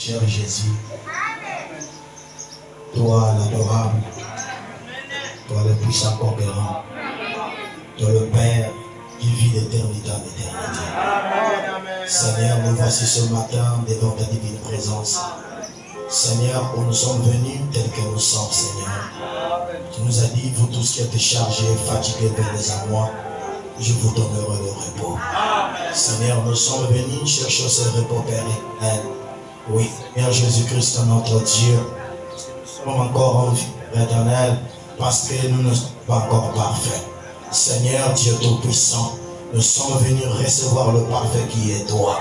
Cher Jésus, toi l'adorable, toi le puissant conquérant, toi le Père qui vit d'éternité en éternité. Seigneur, nous voici ce matin devant ta divine présence. Seigneur, où nous sommes venus tels que nous sommes, Seigneur. Tu nous as dit, vous tous qui êtes chargés, fatigués, venez à moi, je vous donnerai le repos. Seigneur, nous sommes venus chercher ce repos, Père éternel. Oui, Seigneur Jésus-Christ, notre Dieu, nous sommes encore en vie, Père éternel, parce que nous ne sommes pas encore parfaits. Seigneur Dieu Tout-Puissant, nous sommes venus recevoir le parfait qui est toi.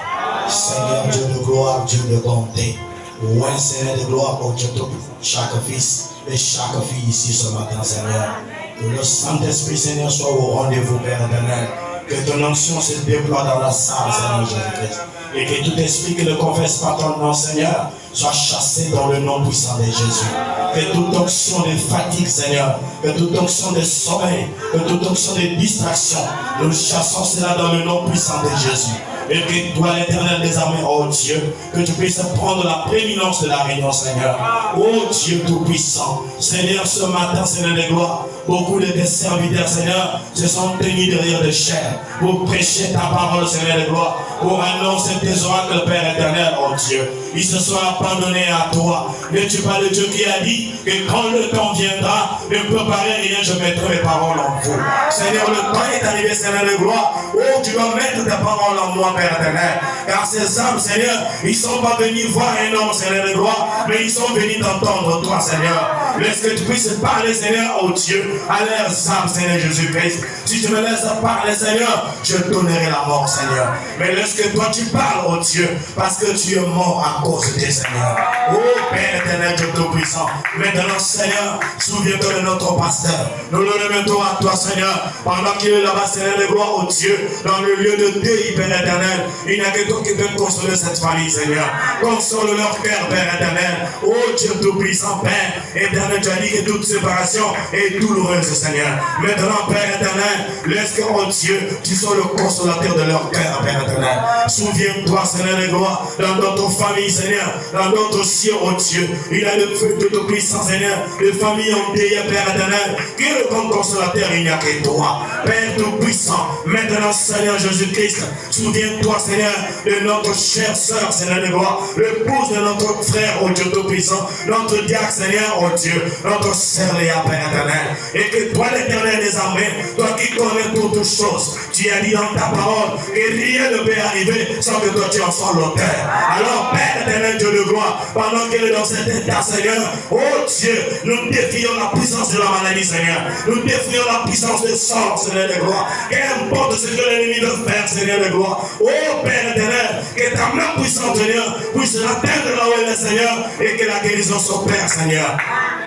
Seigneur Dieu de gloire, Dieu de bonté. Oui, Seigneur de gloire, oh Dieu Tout-Puissant, chaque fils et chaque fille ici ce matin, Seigneur. Que le Saint-Esprit, Seigneur, soit au rendez-vous, Père éternel. Que ton onction se déploie dans la salle, Seigneur Jésus-Christ. Et que tout esprit qui ne confesse pas ton nom, Seigneur, soit chassé dans le nom puissant de Jésus. Que toute onction de fatigue, Seigneur, que toute onction de sommeil, que toute onction de distraction, nous chassons cela dans le nom puissant de Jésus. Et que toi, l'Éternel des armées, oh Dieu, que tu puisses prendre la prééminence de la réunion, Seigneur. Oh Dieu Tout-Puissant, Seigneur, ce matin, Seigneur de gloire, beaucoup de tes serviteurs, Seigneur, se sont tenus derrière des chairs pour prêcher ta parole, Seigneur de gloire, pour annoncer tes oracles, Père éternel, oh Dieu. Ils se sont abandonnés à toi. N'es-tu pas le Dieu qui a dit que quand le temps viendra, ne préparez rien, je mettrai mes paroles en vous. Seigneur, le temps est arrivé, Seigneur de gloire. Oh, tu dois mettre ta parole en moi, Père éternel. Car ces âmes, Seigneur, ils ne sont pas venus voir un homme, Seigneur de gloire, mais ils sont venus t'entendre, toi, Seigneur. Laisse que tu puisses parler, Seigneur, oh Dieu, à leurs âmes, Seigneur Jésus-Christ. Si tu me laisses parler, Seigneur, je donnerai la mort, Seigneur. Mais laisse que toi, tu parles, oh Dieu, parce que tu es mort à cause de Seigneur. Oh Père éternel, Dieu Tout-Puissant. Maintenant, Seigneur, souviens-toi de notre pasteur. Nous le remettons à toi, Seigneur, pendant qu'il est là-bas, Seigneur de gloire, oh Dieu, dans le lieu de deuil, Père éternel. Il n'y a que toi qui peux consoler cette famille, Seigneur. Console leur cœur, Père éternel. Oh Dieu Tout-Puissant, Père éternel, tu as dit que toute séparation est douloureuse, Seigneur. Maintenant, Père éternel, laisse que, oh Dieu, tu sois le consolateur de leur cœur, Père éternel. Souviens-toi, Seigneur de gloire, dans notre famille, Seigneur, dans notre ciel, oh Dieu. Il a le feu de Tout-Puissant, Seigneur, de famille endeuillée, Père éternel. Que le bon consolateur, il n'y a que toi, Père Tout-Puissant. Maintenant, Seigneur Jésus-Christ, souviens-toi, Seigneur, de notre chère sœur, Seigneur de gloire, l'épouse de notre frère, oh Dieu Tout-Puissant, notre diacre, Seigneur, oh Dieu, notre sœur Léa, Père éternel. Et que toi, l'Éternel des armées, toi qui connais toutes choses, tu as dit dans ta parole que rien ne peut arriver sans que toi tu en sois l'auteur. Alors, Père éternel, Dieu de gloire, pendant qu'elle est dans cet état, Seigneur, oh Dieu, nous défions la puissance de la maladie, Seigneur. Nous défions la puissance des sorts, Seigneur de gloire. Qu'importe ce que l'ennemi veut faire, Seigneur de gloire. Oh Père éternel, que ta main puissante, Seigneur, puisse l'atteindre là où elle est, Seigneur, et que la guérison s'opère, Seigneur.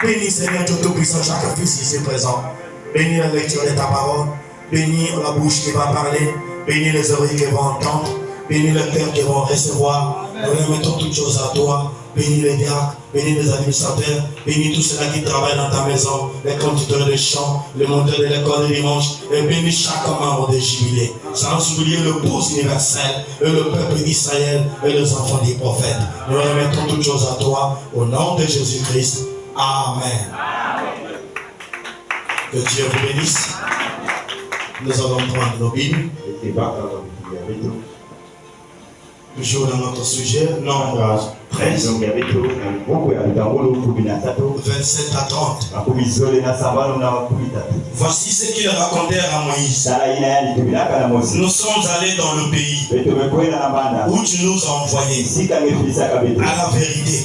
Bénis, Seigneur, Dieu Tout-Puissant, chaque fils ici présent. Bénis la lecture de ta parole. Bénis la bouche qui va parler. Bénis les oreilles qui vont entendre. Bénis le cœur qui vont recevoir. Nous remettons toutes choses à toi. Bénis les diacres, bénis les administrateurs, bénis tous ceux qui travaillent dans ta maison, les conducteurs de chant, les monteurs de l'école de dimanche, et bénis chaque membre de Jubilé. Sans oublier le pouce universel, et le peuple d'Israël, et les enfants des prophètes. Nous remettons toutes choses à toi, au nom de Jésus-Christ. Amen. Que Dieu vous bénisse. Nous allons prendre nos Bibles. Toujours dans notre sujet, Nombre 13, 27 à 30. Voici ce qu'ils racontèrent à Moïse. Nous sommes allés dans le pays où tu nous as envoyés. À la vérité.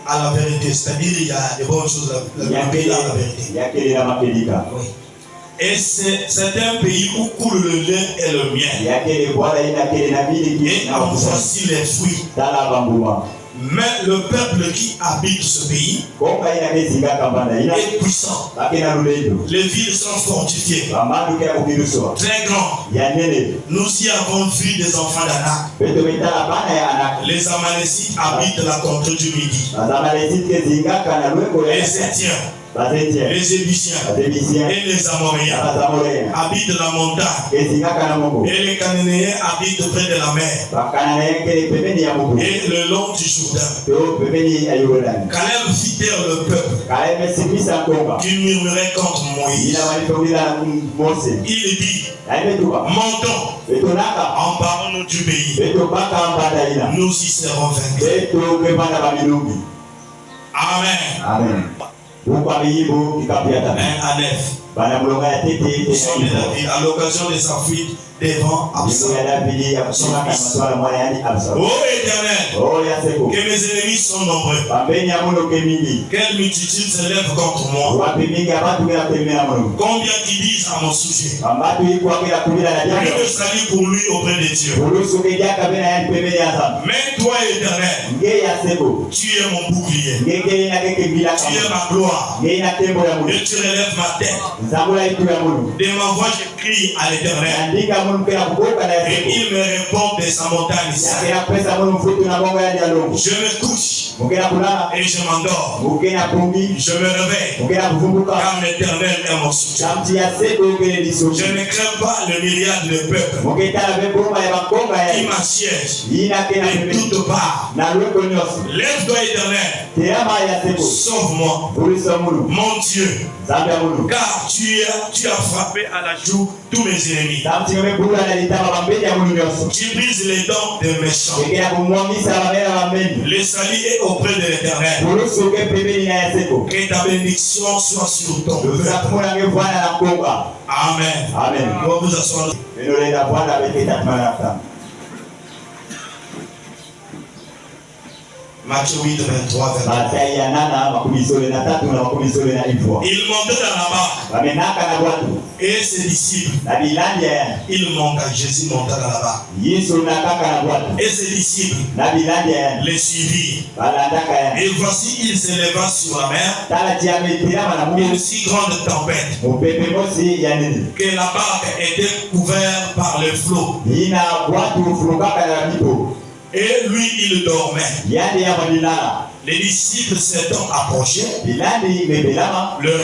À la vérité, c'est-à-dire il y a des bonnes choses à la vérité. Oui. Et c'est un pays où coule le lait et le miel. Et en voici les fruits. Mais le peuple qui habite ce pays est puissant. Les villes sont fortifiées, très grandes. Nous y avons vu des enfants d'Anak. Les Amalécites habitent la contrée du Midi. Les Étiens les Ébyssiens et les Amoréens habitent la montagne, et les Cananéens habitent près de la mer et le long du Jourdain. Caleb fit taire le peuple qui murmurait contre Moïse. Il dit: montons, emparons-nous du pays, nous y serons vaincus. Amen. À 9. À l'occasion de sa fuite devant Absalom. Oh Éternel, que mes ennemis sont nombreux, quelle multitude s'élève contre moi, combien qui disent à mon sujet, que le salut pour lui auprès de Dieu. Mais toi Éternel, tu es mon bouclier, tu es ma gloire, et tu relèves ma tête. De ma voix je crie à l'Éternel, et il me répond de sa montagne. Je me couche et je m'endors, je me réveille, car l'Éternel est mon soutien. Je ne crains pas le myriade de peuple qui m'assiègent de toutes parts. Lève-toi Éternel, sauve-moi, mon Dieu, car tu as frappé à la joue tous mes ennemis. Tu brises les dents des méchants. Le salut est auprès de l'Éternel. Que ta bénédiction soit sur ton peuple. Amen. Amen. On vous assoit. Matthieu 8, 23, 23. Il montait dans la barque et ses disciples, il monta, Jésus monta dans la barque et ses disciples les suivirent. Et voici, il s'éleva sur la mer une si grande tempête que la barque était couverte par les flots. Et lui, il dormait. Les disciples s'étant approchés, le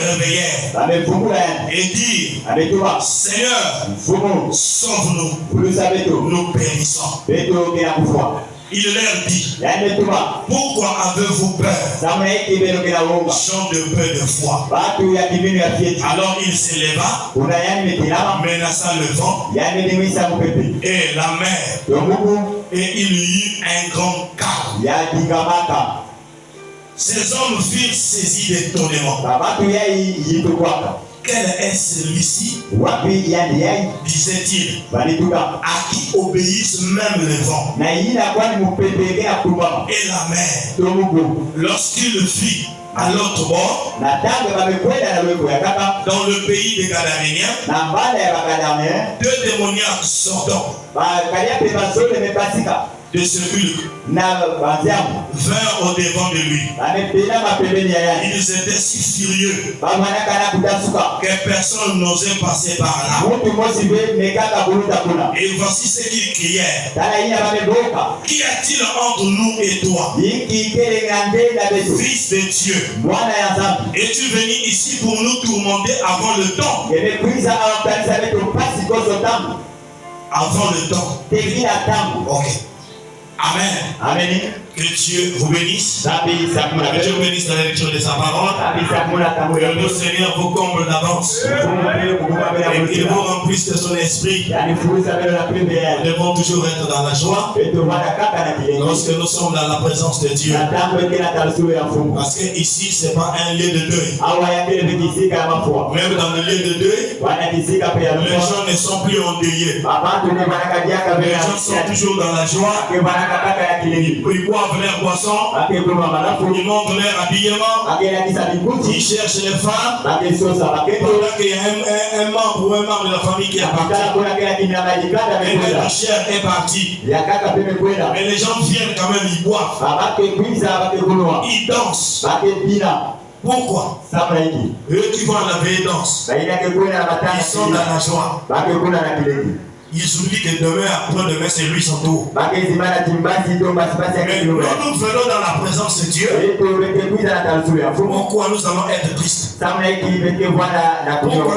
réveillèrent et dirent: Seigneur, sauve-nous, nous périssons. Il leur dit: pourquoi avez-vous peur, gens de peu de foi? Alors il s'éleva, menaça le vent et la mer, et il y eut un grand calme. Ces hommes furent saisis d'étonnement. Quel est celui-ci, disait-il, à qui obéissent même les vents et la mer? Lorsqu'il fut à l'autre bord, dans le pays des Gadaréniens, deux démoniaques sortant de ce lieu vinrent au devant de lui. Ils étaient si furieux que personne n'osait passer par là. Et voici ce qu'ils crièrent: qu'y a-t-il entre nous et toi, Fils de Dieu? Es-tu venu ici pour nous tourmenter avant le temps? Avant le temps. Ok. Amen. Amen. Que Dieu vous bénisse. Que Dieu bénisse dans la lecture de sa parole. Que le Seigneur vous comble d'avance et qu'il vous remplisse de son esprit. Nous devons toujours être dans la joie lorsque nous sommes dans la présence de Dieu. Parce que ici, ce n'est pas un lieu de deuil. Même dans le lieu de deuil, les gens ne sont plus endeuillés. Les gens sont toujours dans la joie. Ils boivent leur boisson, ils montrent leur habillement, ils cherchent les femmes. Pendant qu'il y a un membre ou un membre de la famille qui est parti, et la chair est partie. Mais les gens viennent quand même, ils boivent, ils dansent. Pourquoi? Eux qui vont à la veille danse, ils sont dans la joie. Il suffit que demain, après-demain, c'est lui son tour. Mais nous venons dans la présence de Dieu. Pourquoi nous allons être tristes? Pourquoi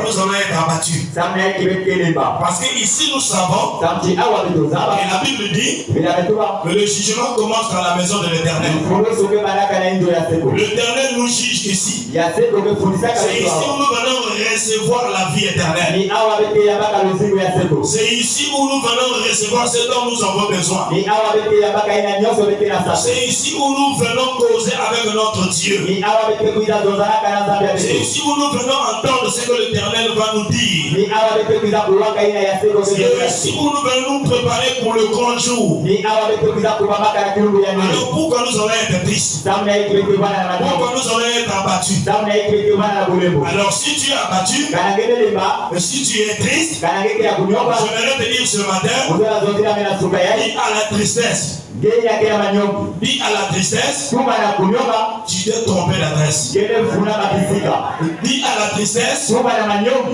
nous allons être abattus? Parce qu'ici nous savons, et la Bible dit, que le jugement commence dans la maison de l'Éternel. L'Éternel nous juge ici. C'est ici où nous venons recevoir la vie éternelle. C'est ici où nous venons recevoir ce dont nous avons besoin. C'est ici où nous venons causer avec notre Dieu. C'est ici où nous venons entendre ce que l'Éternel va nous dire. C'est ici où nous venons nous préparer pour le grand jour. Alors pourquoi nous allons être tristes? Pourquoi nous allons être abattus? Alors si tu es abattu, et si tu es triste, je vais te dire ce matin, dis à la tristesse. Dis à la tristesse, tu t'es trompé d'adresse. Dis à la tristesse,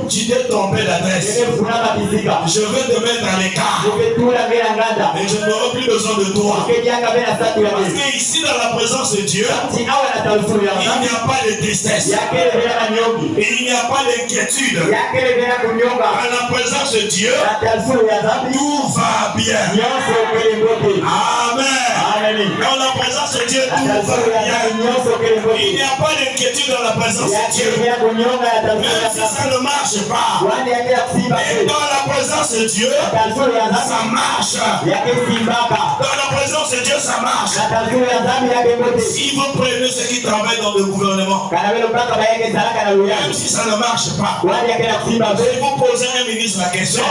tu t'es trompé d'adresse. Je vais te mettre à l'écart. Mais je n'aurai plus besoin de toi. Parce que ici dans la présence de Dieu, il n'y a pas de tristesse. Et il n'y a pas d'inquiétude. À la présence de Dieu, tout va bien. Amen. Dans la présence de Dieu, tout va bien. Il n'y a pas d'inquiétude dans la présence de Dieu. Même si ça ne marche pas. Et dans la présence de Dieu, ça marche. Dans la présence de Dieu, ça marche. Si vous prenez ceux qui travaillent dans le gouvernement, même si ça ne marche pas, si vous posez un ministre la question,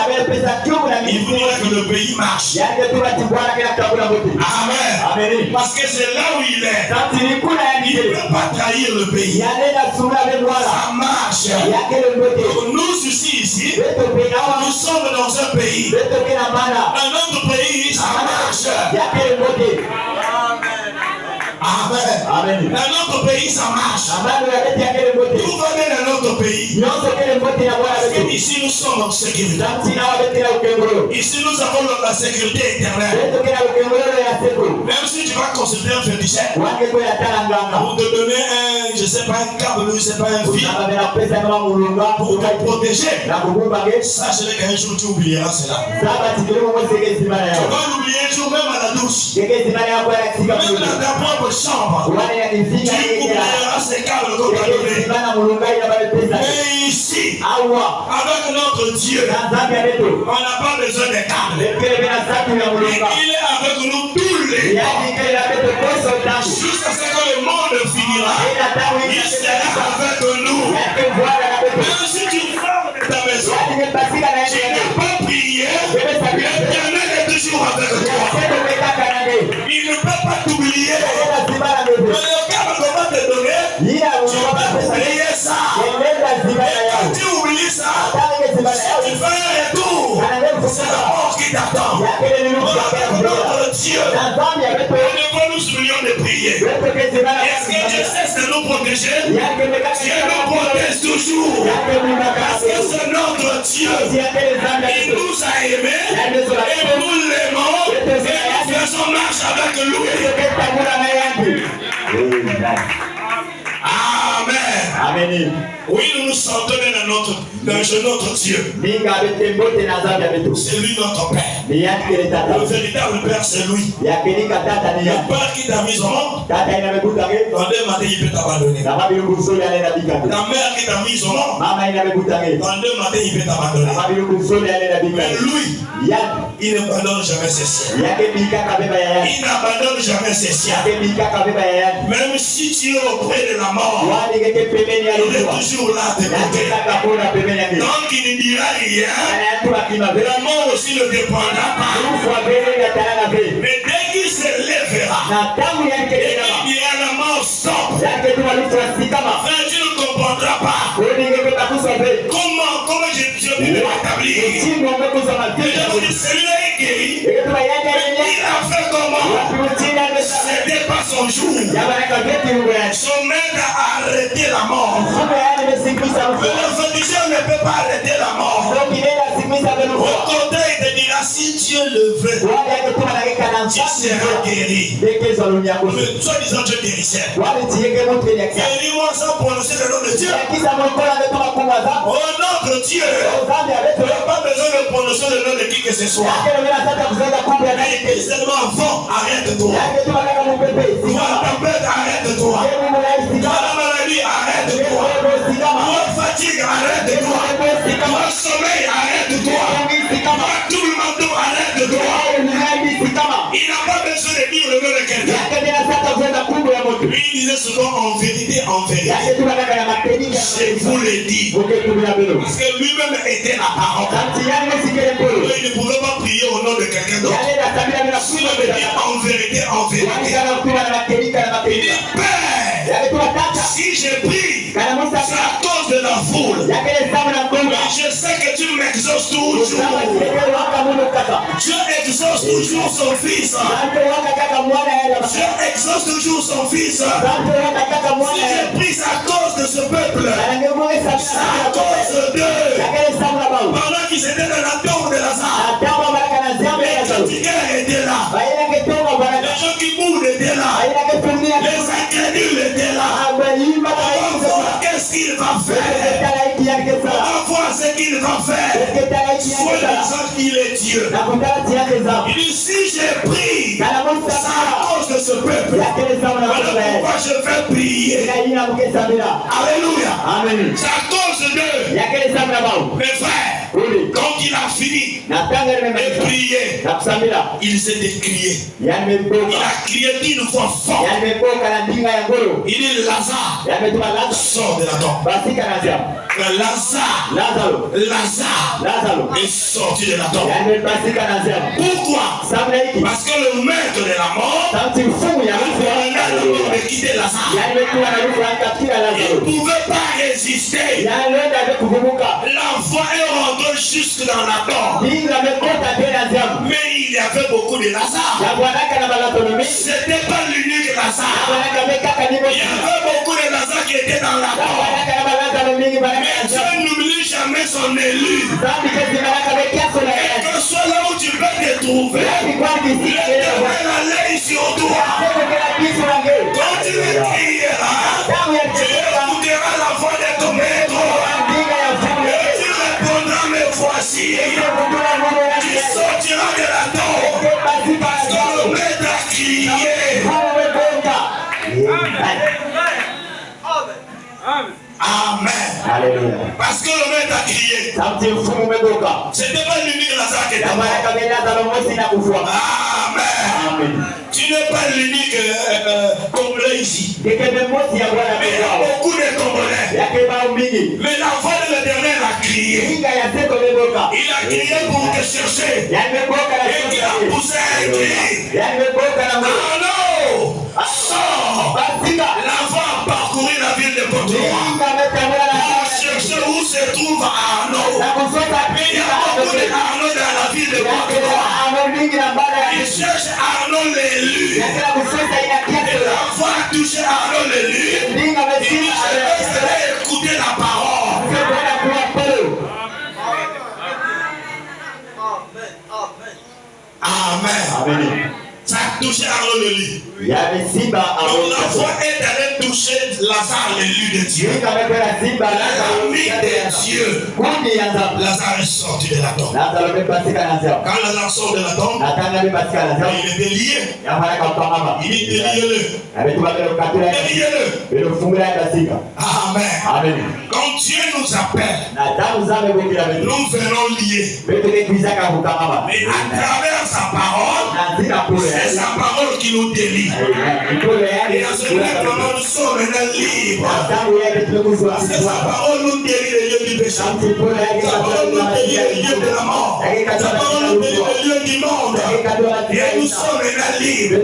il vous dira que le pays marche. Amen. Parce que c'est là où il est. Il ne peut pas trahir le pays. Ça marche. Nous ici, nous sommes dans un pays. Un autre pays, ça marche. Amen. Dans notre pays, ça marche. Tout va bien dans notre pays. Parce que ici, nous sommes en sécurité. Ici, nous avons la sécurité éternelle. Même si tu vas consulter un féticheur pour te donner un, je sais pas, un câble, je sais pas, un fil pour te protéger, sache qu'un jour tu oublieras cela. Tu vas l'oublier un jour même à la douche. Même dans ta propre chambre. Tu oublieras ces câbles qu'on t'a donnés. Mais ici, avec notre Dieu, on n'a pas besoin de câbles. Et il est avec nous tous les temps. Jusqu'à ce que le monde finira, il sera avec nous. Même si tu fermes ta maison, tu n'as pas prié, l'Éternel est toujours avec toi. Il ne peut pas t'oublier. Mais le câble qu'on va te donner, tu vas oublier ça. Et quand tu oublies ça, tu fais un retour. C'est la mort qui t'attend. On appelle notre Dieu. Devant nous soulions de prier. Est-ce que Dieu cesse de nous protéger? Dieu nous protège toujours. Parce que c'est notre Dieu. Il nous a aimés. Et nous l'aimons. Et nous faisons marche avec lui. Amen. Oui, nous nous sentons dans notre Dieu. C'est lui notre Père. Le véritable Père, c'est lui. Le Père qui t'a mis au monde. Dans 2 matins, il peut t'abandonner. Ta mère qui t'a mis au monde. Dans 2 matins, il peut t'abandonner. Mais lui, il n'abandonne jamais ses siens. Il n'abandonne jamais ses siens. Même si tu es auprès de la mort, il est toujours là de côté. Donc il ne dira rien. La mort aussi ne dépendra pas. Mais dès qu'il se lèvera, il dira la mort stop. Frère, tu ne comprendras pas. Comment je peux m'établir? Celui-là est guéri. Il a fait comment? C'était pas son jour. Son maître a arrêté la mort. Le féticheur ne peut pas arrêter la mort. Au contraire, il te dit si Dieu le veut, tu seras guéri. Mais soi-disant Dieu guérisseur. Guéris-moi sans prononcer le nom de Dieu. Au nom de Dieu. Tu n'as pas besoin de prononcer le nom de qui que ce soit. Mais seulement avant, arrête-toi. Ta bête, arrête-toi. Ta maladie, arrête-toi. Ta fatigue, arrête-toi. Ta sommeil, arrête-toi. Ta tout le monde, arrête-toi. Il n'a pas besoin de dire le nom de quelqu'un. Lui, il disait souvent en vérité, je vous le dis. Parce que lui-même était la parole. Il ne pouvait pas prier au nom de quelqu'un d'autre. Il avait dit en vérité. Il dit, Père, si je prie, c'est à cause de la foule. Mais je sais que tu m'exauces toujours. Dieu exauce toujours son fils. Dieu exauce toujours son fils. Si je prie, c'est à cause de ce peuple. C'est à cause d'eux. Pendant qu'ils étaient dans la tombe de Lazare, les fatigués étaient là. Les gens qui mourent étaient là. Les incrédules étaient là. On va voir qu'est-ce qu'il va faire. On va voir ce qu'il va faire. Soit disant qu'il est Dieu. Il dit si j'ai pris, c'est à cause de ce peuple. Voilà pourquoi je vais prier. Alléluia. C'est à cause d'eux. Mes frères, quand il a fini de prier, il s'est décrié. Il a crié d'une voix forte. Il dit Lazare, sort de la tombe. Lazare est sorti de la tombe. Pourquoi? Parce que le maître de la mort a de quitter Lazare. Il ne pouvait pas résister. La voix est rentrée jusque dans la tombe. Mais il y avait beaucoup de Lazare. C'était pas l'unique Lazare. Il y avait beaucoup de Lazare qui étaient dans la tombe. Mais Dieu n'oublie jamais son élu. Et que soit là où tu peux te trouver, l'Éternel allait sur toi. Quand tu le crieras, tu écouteras la voix de ton maître. Et tu répondras, mais voici. Tu sortiras de la tombe. Parce que le maître a crié. Amen. Alléluia. Parce que le maître a crié. C'était pas l'unique Lazare qui était mort. Amen. Tu n'es pas l'unique Congolais ici. Mais il y a beaucoup de Congolais. Mais la voix de l'Éternel a crié. Il a crié pour te chercher. Et il a poussé un cri. Allô, sors. La voix a parcouru la ville de Cotonou. Pour chercher où se trouve Arnaud. Il y a beaucoup d'Arnaud dans la ville de Cotonou. Il cherche Arnaud l'élu. Et la voix a touché Arnaud l'élu. Il dit je vais écouter la parole. Amen. Ça a touché Arnaud l'élu. Donc la voix est allée toucher Lazare l'élu de Dieu. L'ami de Dieu. Lazare est sorti de la tombe. Quand Lazare sort de la tombe, il était lié. Il dit déliez-le. Déliez-le. Amen. Quand Dieu nous appelle, nous venons liés. Mais à travers sa parole, c'est sa parole qui nous délie. Et à ce moment, nous sommes maintenant libres. Parce que sa parole nous délie les lieux du péché. Sa parole nous délie les lieux de la mort. Sa parole nous délie les lieux du monde. Et nous sommes maintenant libres.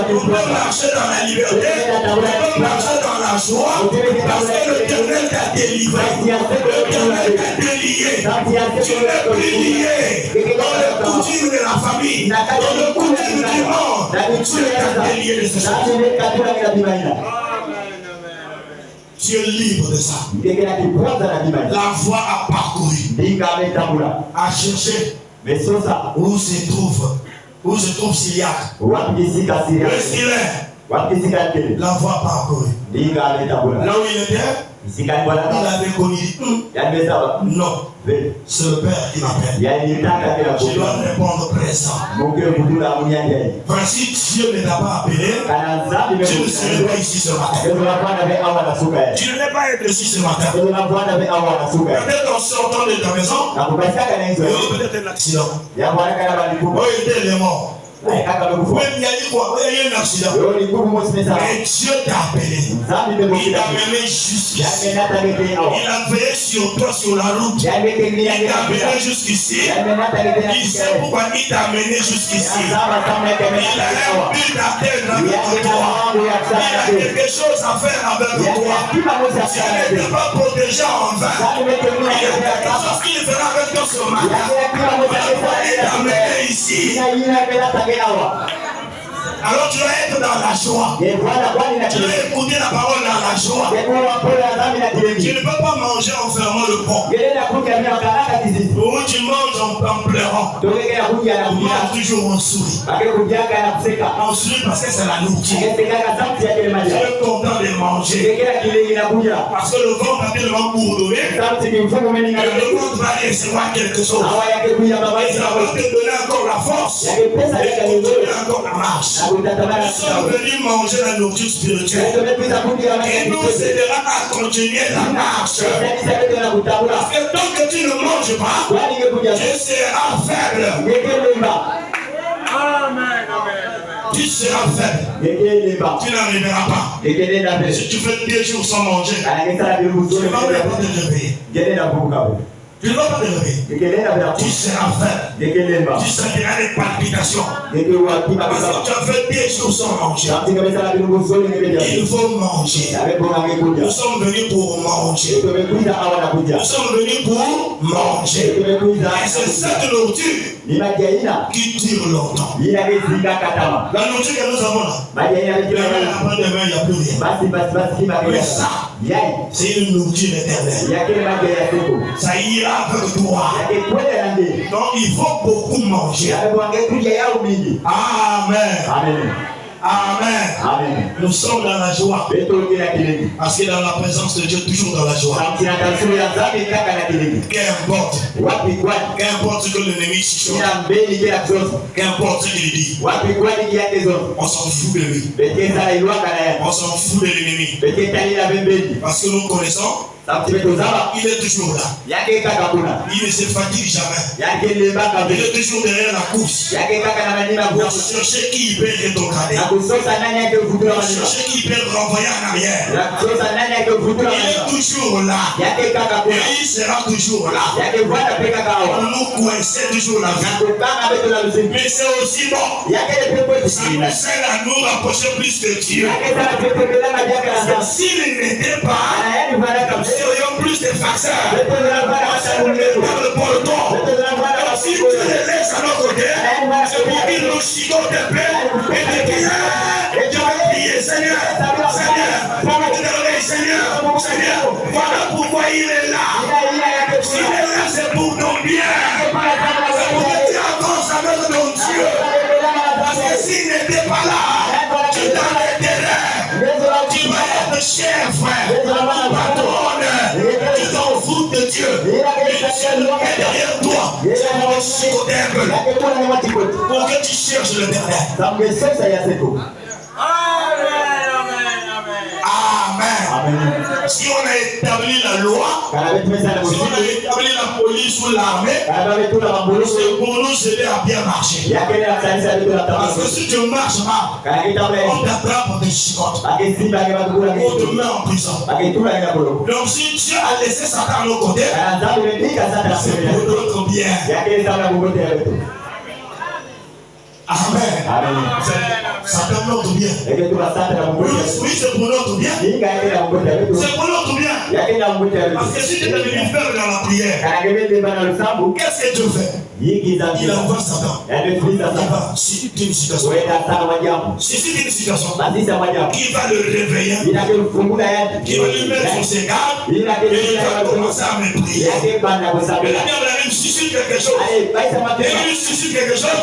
Nous pouvons marcher dans la liberté. Nous pouvons marcher dans la joie. Parce que l'Éternel t'a délivré. L'Éternel t'a délié. Tu n'es plus lié dans le coutume de la famille, dans le coutume du monde. Tu es délié de ce choses. Tu es libre de ça. La voix a parcouru, a cherché Où se trouve Syriac? Où est-ce qu'il est? La voix parcourue. Là où il était, il avait connu. Non, c'est le Père qui m'appelle. Je dois répondre présent. Enfin, si Dieu ne t'a pas appelé, tu ne serais pas ici ce matin. Tu ne devais pas être ici ce matin. Peut-être en sortant de ta maison, il y a peut-être un accident. Il était les morts. Oui, il y a eu quoi? Il y a eu un accident. Et Dieu t'a appelé. Il t'a mené jusqu'ici. Il a veillé sur toi sur la route. Il t'a mené jusqu'ici. Il sait pourquoi il t'a mené jusqu'ici. Il a un but d'atteindre avec toi. Il a quelque chose à faire avec toi. Si il n'était pas protégé en vain, il y a quelque chose qu'il fera avec toi ce matin. Il t'a mené ici. Alors tu vas être dans la joie. Tu vas écouter la parole dans la joie. Tu ne peux pas manger en fermant le pont. Ou tu manges en pleurant. Tu manges toujours en souris. En souris parce que c'est la nourriture. Tu es content de manger. Parce que le ventre a tellement bourdonné. Le ventre va recevoir quelque chose. Et ça va te donner encore la force. Et te donner encore la marche. Nous sommes venus manger la nourriture spirituelle. Et nous aidera à continuer la marche. Parce que tant que tu ne manges pas, tu seras faible. Amen. Tu seras faible. Tu n'arriveras pas. Si tu fais 2 jours sans manger, tu ne vas pas te réveiller. Tu ne vas pas te réveiller. Tu seras faible. Tu sentiras des palpitations. Parce que tu as fait 2 jours sans manger. Il faut manger. Nous sommes venus pour manger. Nous sommes venus pour manger. Et c'est cette nourriture qui dure longtemps. La nourriture que nous avons là, après demain, il n'y a plus rien. Mais ça, c'est une nourriture éternelle. Ça ira avec toi. Donc il faut beaucoup manger. Amen. Amen. Nous sommes dans la joie. Parce que dans la présence de Dieu, toujours dans la joie. Qu'importe ce que l'ennemi chuchote. Qu'importe ce qu'il dit. On s'en fout de lui. On s'en fout de l'ennemi. Parce que nous connaissons. Il est toujours là. Il ne se fatigue jamais. Il est toujours derrière la course. Pour chercher qui peut rétrograder. Pour chercher qui peut renvoyer en arrière. Il est toujours là. Et il sera toujours là. On nous coincer toujours là. Mais c'est aussi bon. Ça nous sert à nous rapprocher plus de Dieu. S'il n'était pas, nous aurions plus de facteurs. On ne met pas le porton. Si tu les laisses à nos côtés, c'est pour qu'ils nous chicotent un peu et te disent, tu vas prier, Seigneur, Seigneur, voilà pourquoi il est là. S'il est là, c'est pour ton bien. C'est pour que tu avances avec ton Dieu. Parce que s'il n'était pas là, tu t'arrêterais. Tu vas être cher, frère, patronne. Tu t'en fous de Dieu. Mais Dieu est derrière toi. C'est pour te chicoter un peu. Pour que tu cherches le dernier. Amen. Si on a établi la loi, si on a établi la police ou l'armée, c'est pour nous aider à bien marcher. Parce que si tu ne marches pas, on t'attrape, on te chicote. On te met en prison. Donc si Dieu a laissé Satan à nos côtés, c'est pour notre bien. Amen. Amen. Ça donne notre bien. Oui, c'est pour notre bien. C'est pour notre bien. Parce que si tu es devenu faible dans la prière, qu'est-ce que Dieu fait? Il envoie Satan. Si tu es une situation, qui va le réveiller, qui va lui mettre sur ses gardes, et il va commencer à me prier. Et la il suscite quelque chose. Et il suscite quelque chose.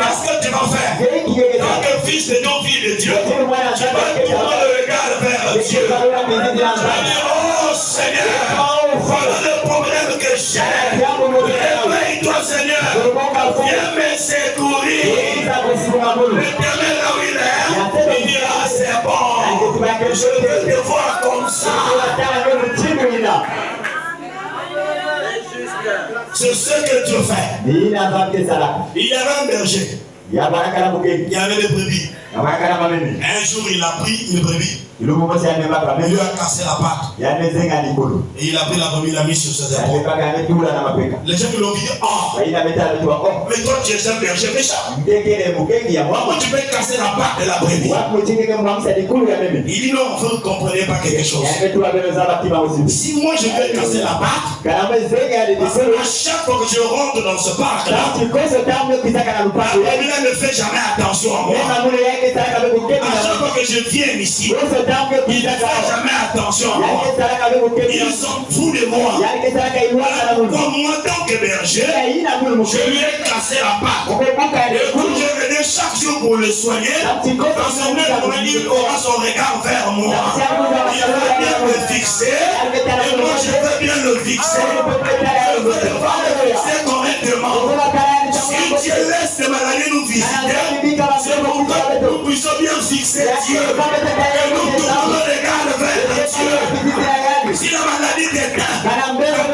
Qu'est-ce que tu vas faire? Tant que fils de Dieu, fille de Dieu, tu vas tourner le regard vers Dieu. Tu vas dire, oh Seigneur, voilà le problème que j'ai. Réveille-toi Seigneur, viens me secourir. L'éternel là où il est, il dira c'est bon, je veux te voir comme ça. C'est ce que Dieu fait. Il y avait un berger. Il y avait des brebis. Un jour, il a pris une brebis. Il lui a cassé la patte. Et il a pris la brebis, il l'a mis sur ses épaules. Les gens qui l'ont dit, oh, mais toi tu es un berger méchant. Pourquoi tu peux casser la patte de la brebis? Il dit non, vous ne comprenez pas quelque chose. Si moi je peux casser la patte, à chaque fois que je rentre dans ce parc là, la brebis ne fait jamais attention à moi. À chaque fois que je viens ici, il ne fait jamais attention à moi. Il s'en fout de moi. Comme moi, tant que berger, je lui ai cassé la patte. Et quand je venais chaque jour pour le soigner, dans son œuvre, il aura son regard vers moi. Il va bien me fixer. Et moi, je veux bien le fixer. Je veux devoir le fixer correctement. Si Dieu laisse les maladies nous visiter, c'est pour que nous puissions bien fixer Dieu. Et nous tournons le regard vers Dieu. Si la maladie t'éteint,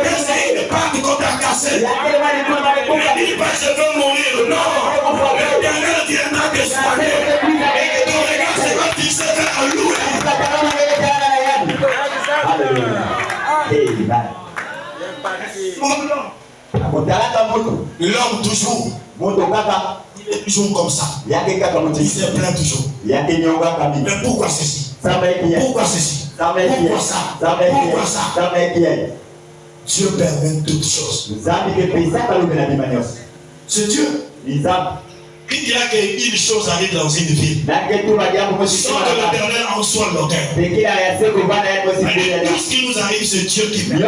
essaye de pas contre ta cassette. Ne dis pas je veux mourir. Non. L'éternel viendra te soigner. Et que ton regard sera fixé vers lui. L'homme toujours, il est toujours comme ça. Il se plaint toujours. Mais pourquoi ceci? Pourquoi ceci? Pourquoi ça? Pourquoi ça? Dieu permet toutes choses. C'est Dieu. Il dira qu'une chose arrive dans une ville. Sans que l'Éternel en soit l'auteur. Tout ce qui nous arrive, c'est Dieu qui permet.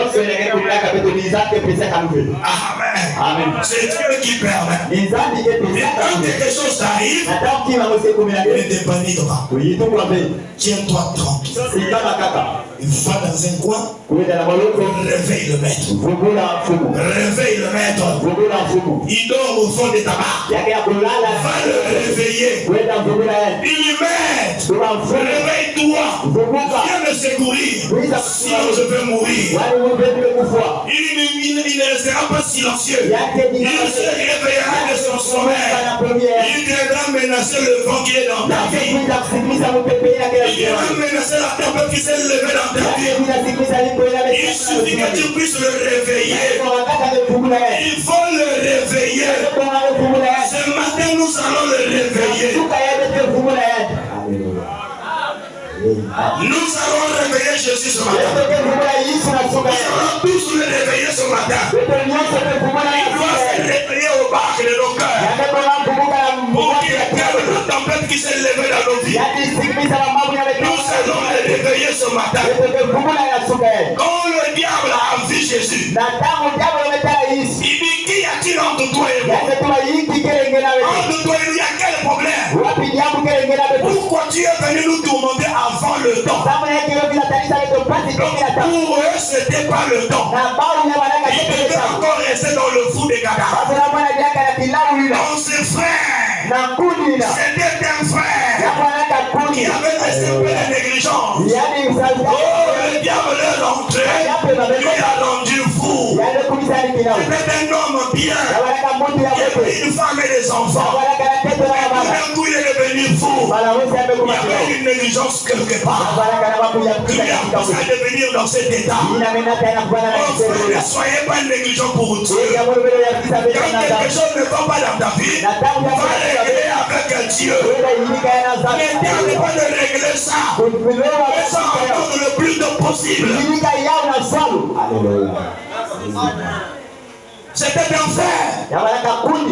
Amen. C'est Dieu qui permet. Et quand quelque chose t'arrive, ne te panique pas. Tiens-toi tranquille. Va dans un coin. Réveille le maître. Réveille le maître. Il dort au fond de ta barque. Va le réveiller. Il met. Réveille-toi. Viens me secourir. Sinon je vais mourir. Il ne restera pas silencieux. Il se réveillera de son sommeil. Il viendra menacer le vent qui est dans ta vie. Il viendra menacer la tempête qui s'est levée dans ta vie. Il suffit que tu puisses le réveiller. Il faut le réveiller. Ce matin, nous allons le réveiller. Nous allons réveiller Jésus ce matin. Nous allons tous le réveiller ce matin. Il doit se réveiller au barque de nos cœurs. Pour qu'il calme la tempête qui s'est levée dans nos vies. Nous allons le réveiller ce matin. Quand le diable a vu Jésus, il dit qui a-t-il entre toi et moi? Entre toi et lui, il y a quel problème? Pourquoi tu es venu nous tourmenter avant le temps? Pour eux, ce n'était pas le temps. Ils devaient encore rester dans le fou des Gadara. Dans ses frères, c'était un frère qui avait laissé plein de négligence. Oh, le diable est rentré, lui a rendu fou. C'était un homme bien. Une femme et des enfants. D'un coup, il est devenu fou. Il y avait une négligence quelque part. Il a commencé à devenir dans cet état. Oh frère, ne soyez pas négligents pour Dieu. Quand quelque chose ne va pas dans ta vie, va régler avec Dieu. Ne tarde pas de régler ça. Fais ça encore le plus tôt possible. C'était un frère. Il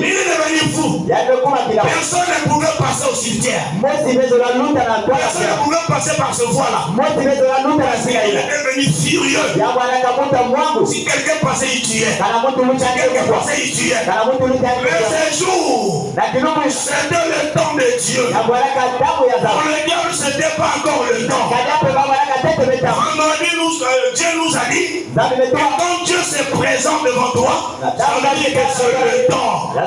est devenu fou. Personne ne pouvait passer au cimetière. Personne ne pouvait passer par ce voie-là. Il est devenu furieux. Si quelqu'un passait, il tuait. Si quelqu'un passait, il tuait. Mais ce jour, c'était le temps de Dieu. Pour le diable, ce n'était pas encore le temps. Dieu nous a dit que quand Dieu se présente devant toi, ça veut dire que c'est le temps. Et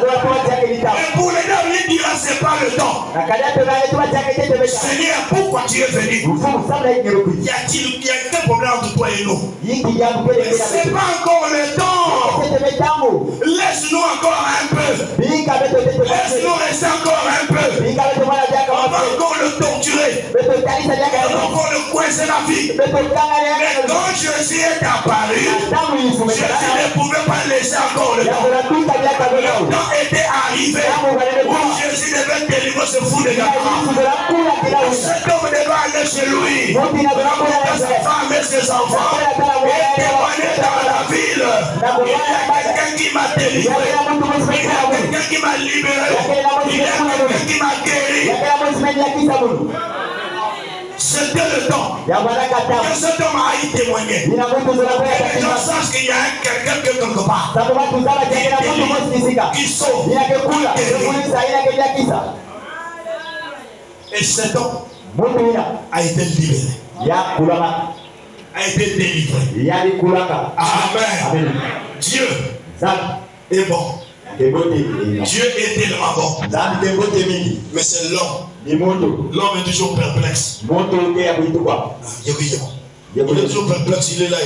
pour les diables, il dira que ce n'est pas le temps. Seigneur, pourquoi tu es venu? Y a-t-il quel problème entre toi et nous? Ce n'est pas encore le temps. Laisse-nous encore un peu. Laisse-nous rester encore un peu. On va encore le torturer. On va encore le coincer la vie. Mais quand Jésus est apparu, Jésus ne pouvait pas laisser encore le temps. Le temps était arrivé où Jésus devait délivrer ce fou de Gaspard. Cet homme devait aller chez lui, sa femme et ses enfants, et témoigner dans la ville. Il y a quelqu'un qui m'a délivré. Il y a quelqu'un qui m'a libéré. Il y a quelqu'un qui m'a guéri. C'était le temps que cet homme a y témoigné. Et les gens sachent qu'il y a quelqu'un quelque part qui sauve. Et cet homme a été libéré. A été délivré. Amen. Dieu est bon. Dieu est tellement bon. Mais c'est l'homme. L'homme est toujours perplexe. Il est toujours perplexe, il est là.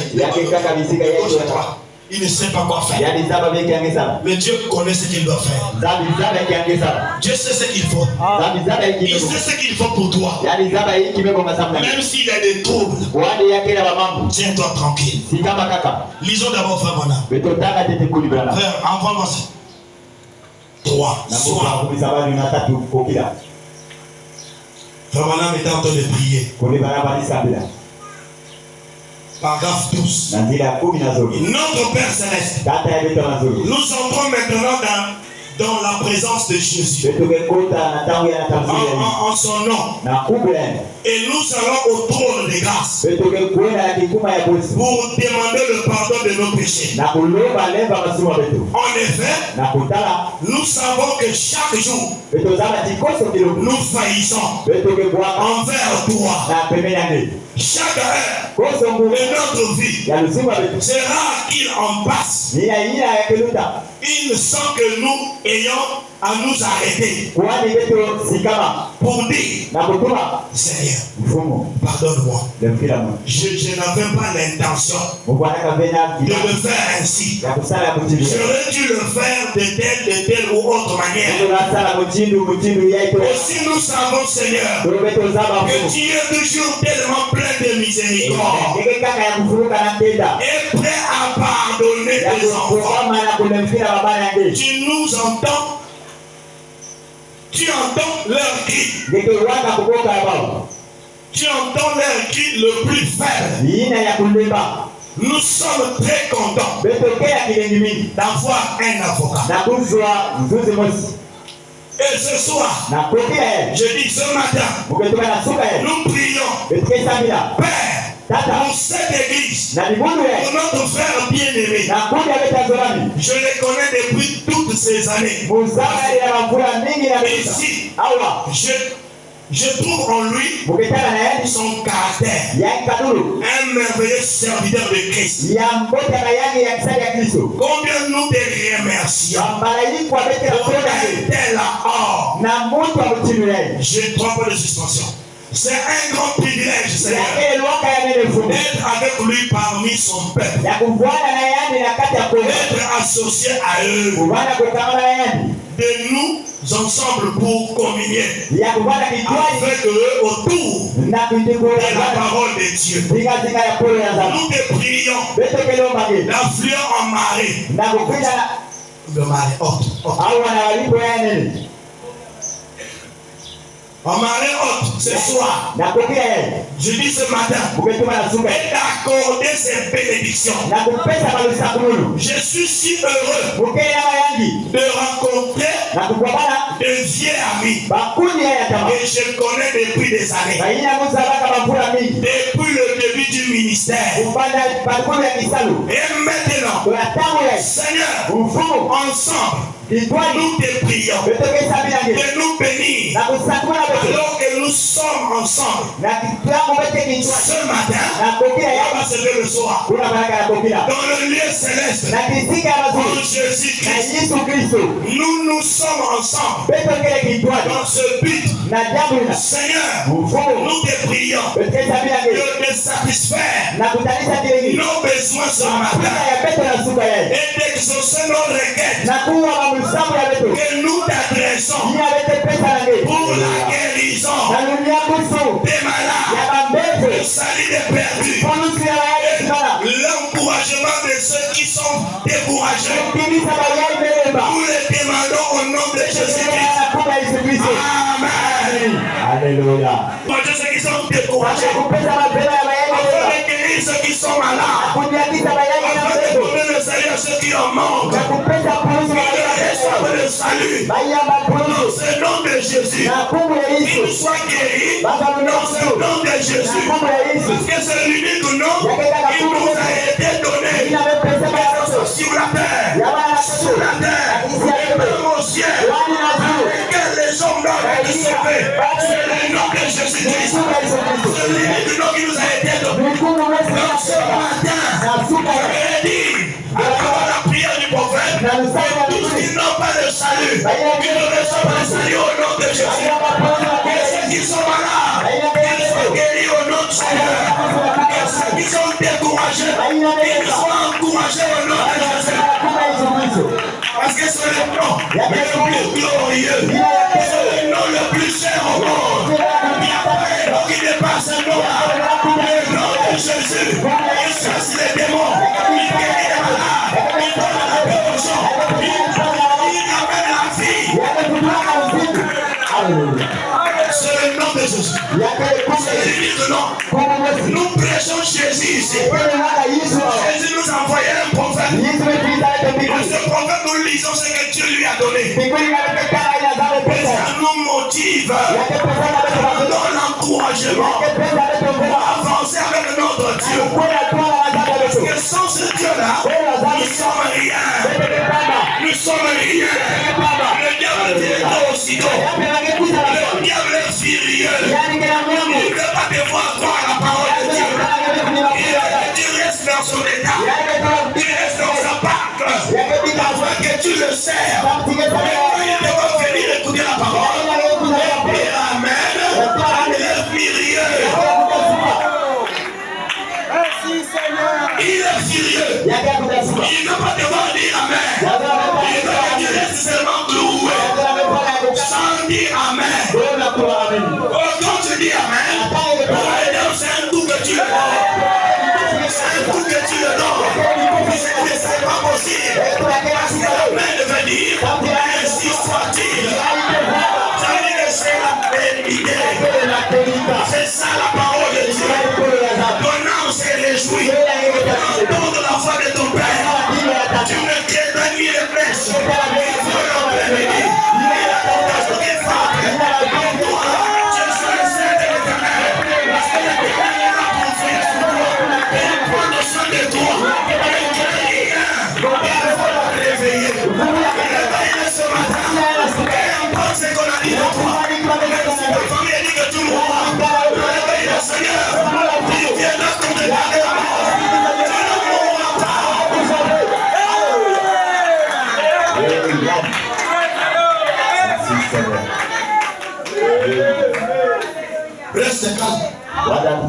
Il ne sait pas quoi faire. Mais Dieu connaît ce qu'il doit faire. Dieu sait ce qu'il faut. Il sait ce qu'il faut pour toi. Même s'il y a des troubles, tiens-toi tranquille. Lisons d'abord Frère Monard. Frère, envoie-moi ça. 3. Frère Monard était en train de prier. Paragraphe 12. Notre Père Céleste. Nous entrons maintenant dans la présence de Jésus. En son nom. Et nous allons au trône de grâce pour demander le pardon de nos péchés. En effet, nous savons que chaque jour, nous faillissons envers toi. Chaque heure de notre vie, c'est rare qu'il en passe. Il semble que nous ayons à nous arrêter pour dire Seigneur, pardonne-moi. Je n'avais pas l'intention de le faire ainsi. J'aurais dû le faire de telle ou autre manière. Aussi nous savons, Seigneur, que tu es toujours tellement plein de miséricorde et prêt à pardonner tes enfants. Tu nous entends. Tu entends leur cri. Tu entends leur cri le plus faible. Nous sommes très contents d'avoir un avocat. Et ce soir, je dis ce matin, nous prions, Père, pour cette église, pour notre frère bien-aimé. Je le connais depuis toutes ces années. Ici, je trouve en lui son caractère, un merveilleux serviteur de Christ. Combien nous te remercions pour un tel homme. Je ne crois pas de suspension. C'est un grand privilège, Seigneur, Être avec lui parmi son peuple. Être associé à eux. De nous ensemble pour communier avec eux autour de la parole de Dieu. Nous te prions la fleur en marée. Le marée haute. En marée haute ce soir, je dis ce matin, et d'accorder ces bénédictions. Je suis si heureux de rencontrer des vieux amis que je connais depuis des années. Depuis le début du ministère. Et maintenant, Seigneur, ensemble, nous te prions de nous bénir alors que nous sommes ensemble. Ce matin, on va se lever le soir dans le lieu céleste en Jésus-Christ. Nous sommes ensemble dans ce but. Seigneur, nous te prions de te satisfaire nos besoins ce matin et d'exaucer nos requêtes que nous t'adressons pour la guérison des malades, le salut des perdus, l'encouragement de ceux qui sont découragés. Nous les demandons au nom de Jésus-Christ. Amen. Alléluia. Pour ceux qui sont découragés, afin de guérir ceux qui sont malades, afin de donner le salut à ceux qui en manquent, le salut dans ce nom de Jésus, qu'il soit guéri dans ce nom de Jésus, parce que c'est l'unique nom qui nous a été donné sur la terre, et même au ciel, avec les hommes doivent être sauvés. C'est le nom de Jésus-Christ, c'est l'unique nom qui nous a été donné. Donc ce matin, je vais dire, à travers la prière du prophète, tous qui n'ont pas de salut, qui ne reçoivent pas le salut au nom de Jésus, et ceux qui sont malades, qu'ils soient guéris au nom de Seigneur, et ceux qui sont découragés, qu'ils soient encouragés au nom de Jésus. Parce que c'est le nom le plus glorieux, c'est le nom le plus cher au monde. Il n'y a pas un nom qui dépasse ce nom-là. Le nom de Jésus, il chasse les démons, il guérit les malades, il donne la paix aux gens, il amène la vie. C'est le nom de Jésus. C'est l'unique nom. Nous prêchons Jésus ici. Jésus nous a envoyé un prophète. Et ce prophète, nous lisons ce que Dieu lui a donné. Et ça nous motive, dans l'encouragement, pour avancer avec notre Dieu. Parce que sans ce Dieu-là, nous sommes rien. Nous sommes rien. Le diable est aussitôt. Le diable est furieux. Il ne peut pas devoir croire la parole de Dieu. Tu restes dans son état. Tu restes dans sa barque. Afin que tu le sers. Il doit venir écouter la parole. Et amen. Il est furieux. Il est furieux. Il ne peut pas devoir dire amen. Il veut que tu restes seulement cloué. Sans dire amen. Quand tu dis amen, c'est un coup que tu le donnes. C'est un coup que tu le donnes. C'est pas possible. Parce que l'amen veut dire ainsi soit-il. Ça veut dire que c'est la vérité. C'est ça la parole de Dieu. Ton âme s'est réjouie. Entendre la voix de ton Père. Tu ne craindras ni les flèches. Il faut l'en bénir. Il a ton cœur qui frappe. Je suis le Saint de l'Éternel.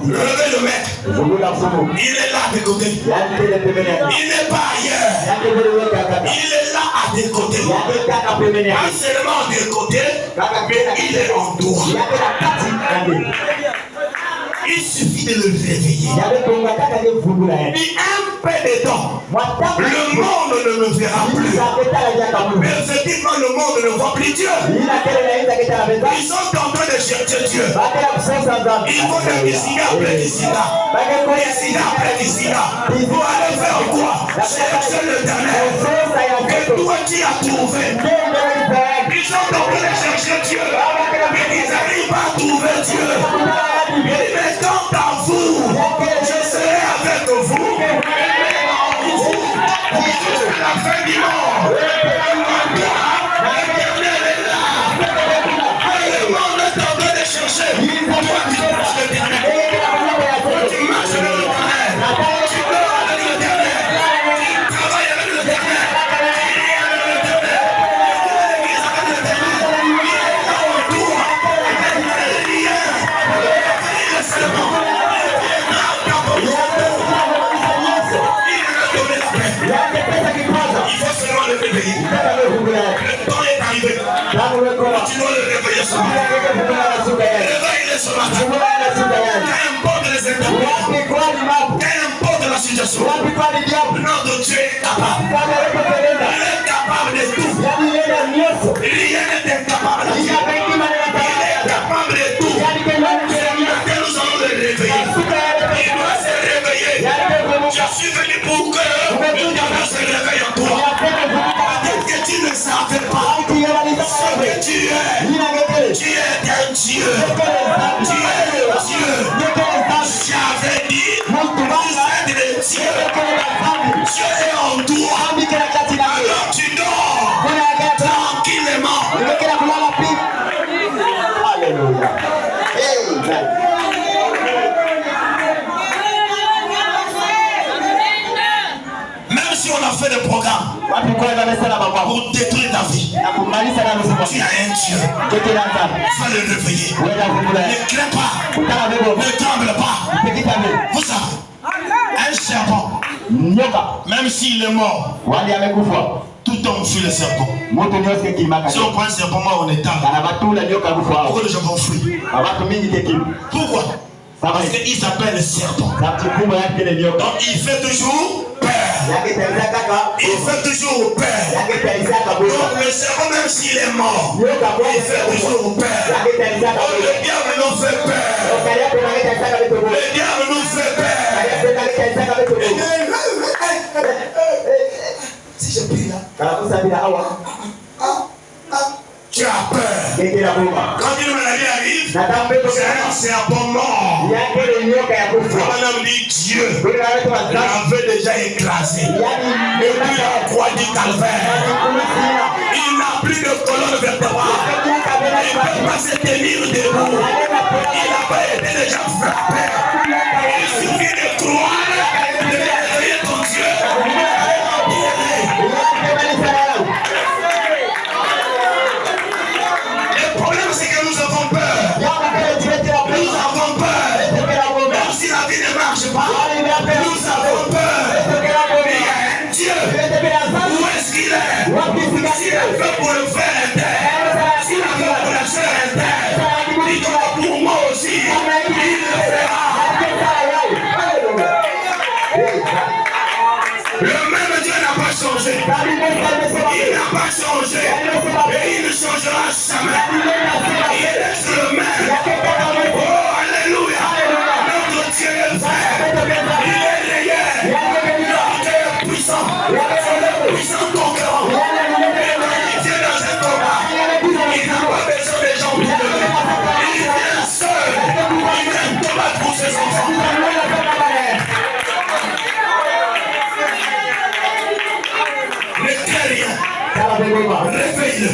Levez le maître. Il est là à tes côtés. Il n'est pas ailleurs. Il est là à tes côtés. Pas seulement à tes côtés, mais il est en toi. Il suffit de le réveiller. Et un peu de temps, le monde ne le verra plus. Mais effectivement, le monde ne voit plus Dieu. Ils sont en train de chercher Dieu. Ils vont de Kisina après Kisina. Kisina après Kisina. Pour aller faire quoi? Chercher l'Éternel. Et toi qui as trouvé. Ils sont en train de chercher Dieu. Mais ils n'arrivent pas à trouver Dieu. Mais quant à vous, je serai avec vous. Jusqu'à la fin du monde. L'Éternel est là. Le monde est en train de chercher. Toi, tu marches l'Éternel. Tu marches avec l'Éternel. Tu dors avec l'Éternel. Tu travailles avec l'Éternel. Le temps est arrivé. Tu dois le réveiller ce matin. Réveille-le ce matin. Qu'importe les états, qu'importe la situation, notre Dieu est capable. Il est capable de tout. Rien n'est incapable de Dieu. Il est capable de tout. Ce matin, nous allons le réveiller. Il doit se réveiller. Je suis venu pour que le diable se réveille en toi. Peut-être que tu ne savais pas ce que tu es. Tu es un Dieu. Tu es le Dieu. J'avais dit, vous êtes le Dieu. Dieu est en toi. Alors tu dors tranquillement. Alléluia. Même si on a fait des programmes pour détruire ta vie, tu as un Dieu. Va le réveiller. Ne crains pas. Ne tremble pas. Vous savez, un serpent, même s'il est mort, tout homme fuit le serpent. Si on prend un serpent mort, on est tard. Pourquoi les gens vont fuir? Pourquoi? Parce qu'il s'appelle le serpent. Donc il fait toujours peur. Il fait toujours peur. Donc le serpent, même s'il est mort, il fait toujours peur. Donc le diable nous fait peur. Le diable nous fait peur. Si je prie là, tu as peur. Quand une maladie arrive, c'est un serpent mort. On dit Dieu l'avait déjà écrasé. Et puis la croix du calvaire. Il n'a plus de colonne vertébrale. Il ne peut pas se tenir debout. Il n'a pas été déjà frappé. Il suffit de croire, de réveiller ton Dieu. Le problème, c'est que nous avons peur. Nous avons peur. Même si la vie ne marche pas, nous avons peur. Mais il y a un Dieu. Où est-ce qu'il est? S'il a fait pour le faire terre, s'il a fait pour la chair terre, il doit pour moi aussi. Il le fera. Le même Dieu n'a pas changé. Il n'a pas changé. Et il ne changera jamais. Il reste le même. Oh, alléluia. Notre Dieu est vrai. Il est réel. Notre Dieu est puissant. Puissant conquérant. Il vient dans un combat. Il n'a pas besoin des gens pour le. Il vient seul. Il vient combattre pour ses enfants. Réveille-le.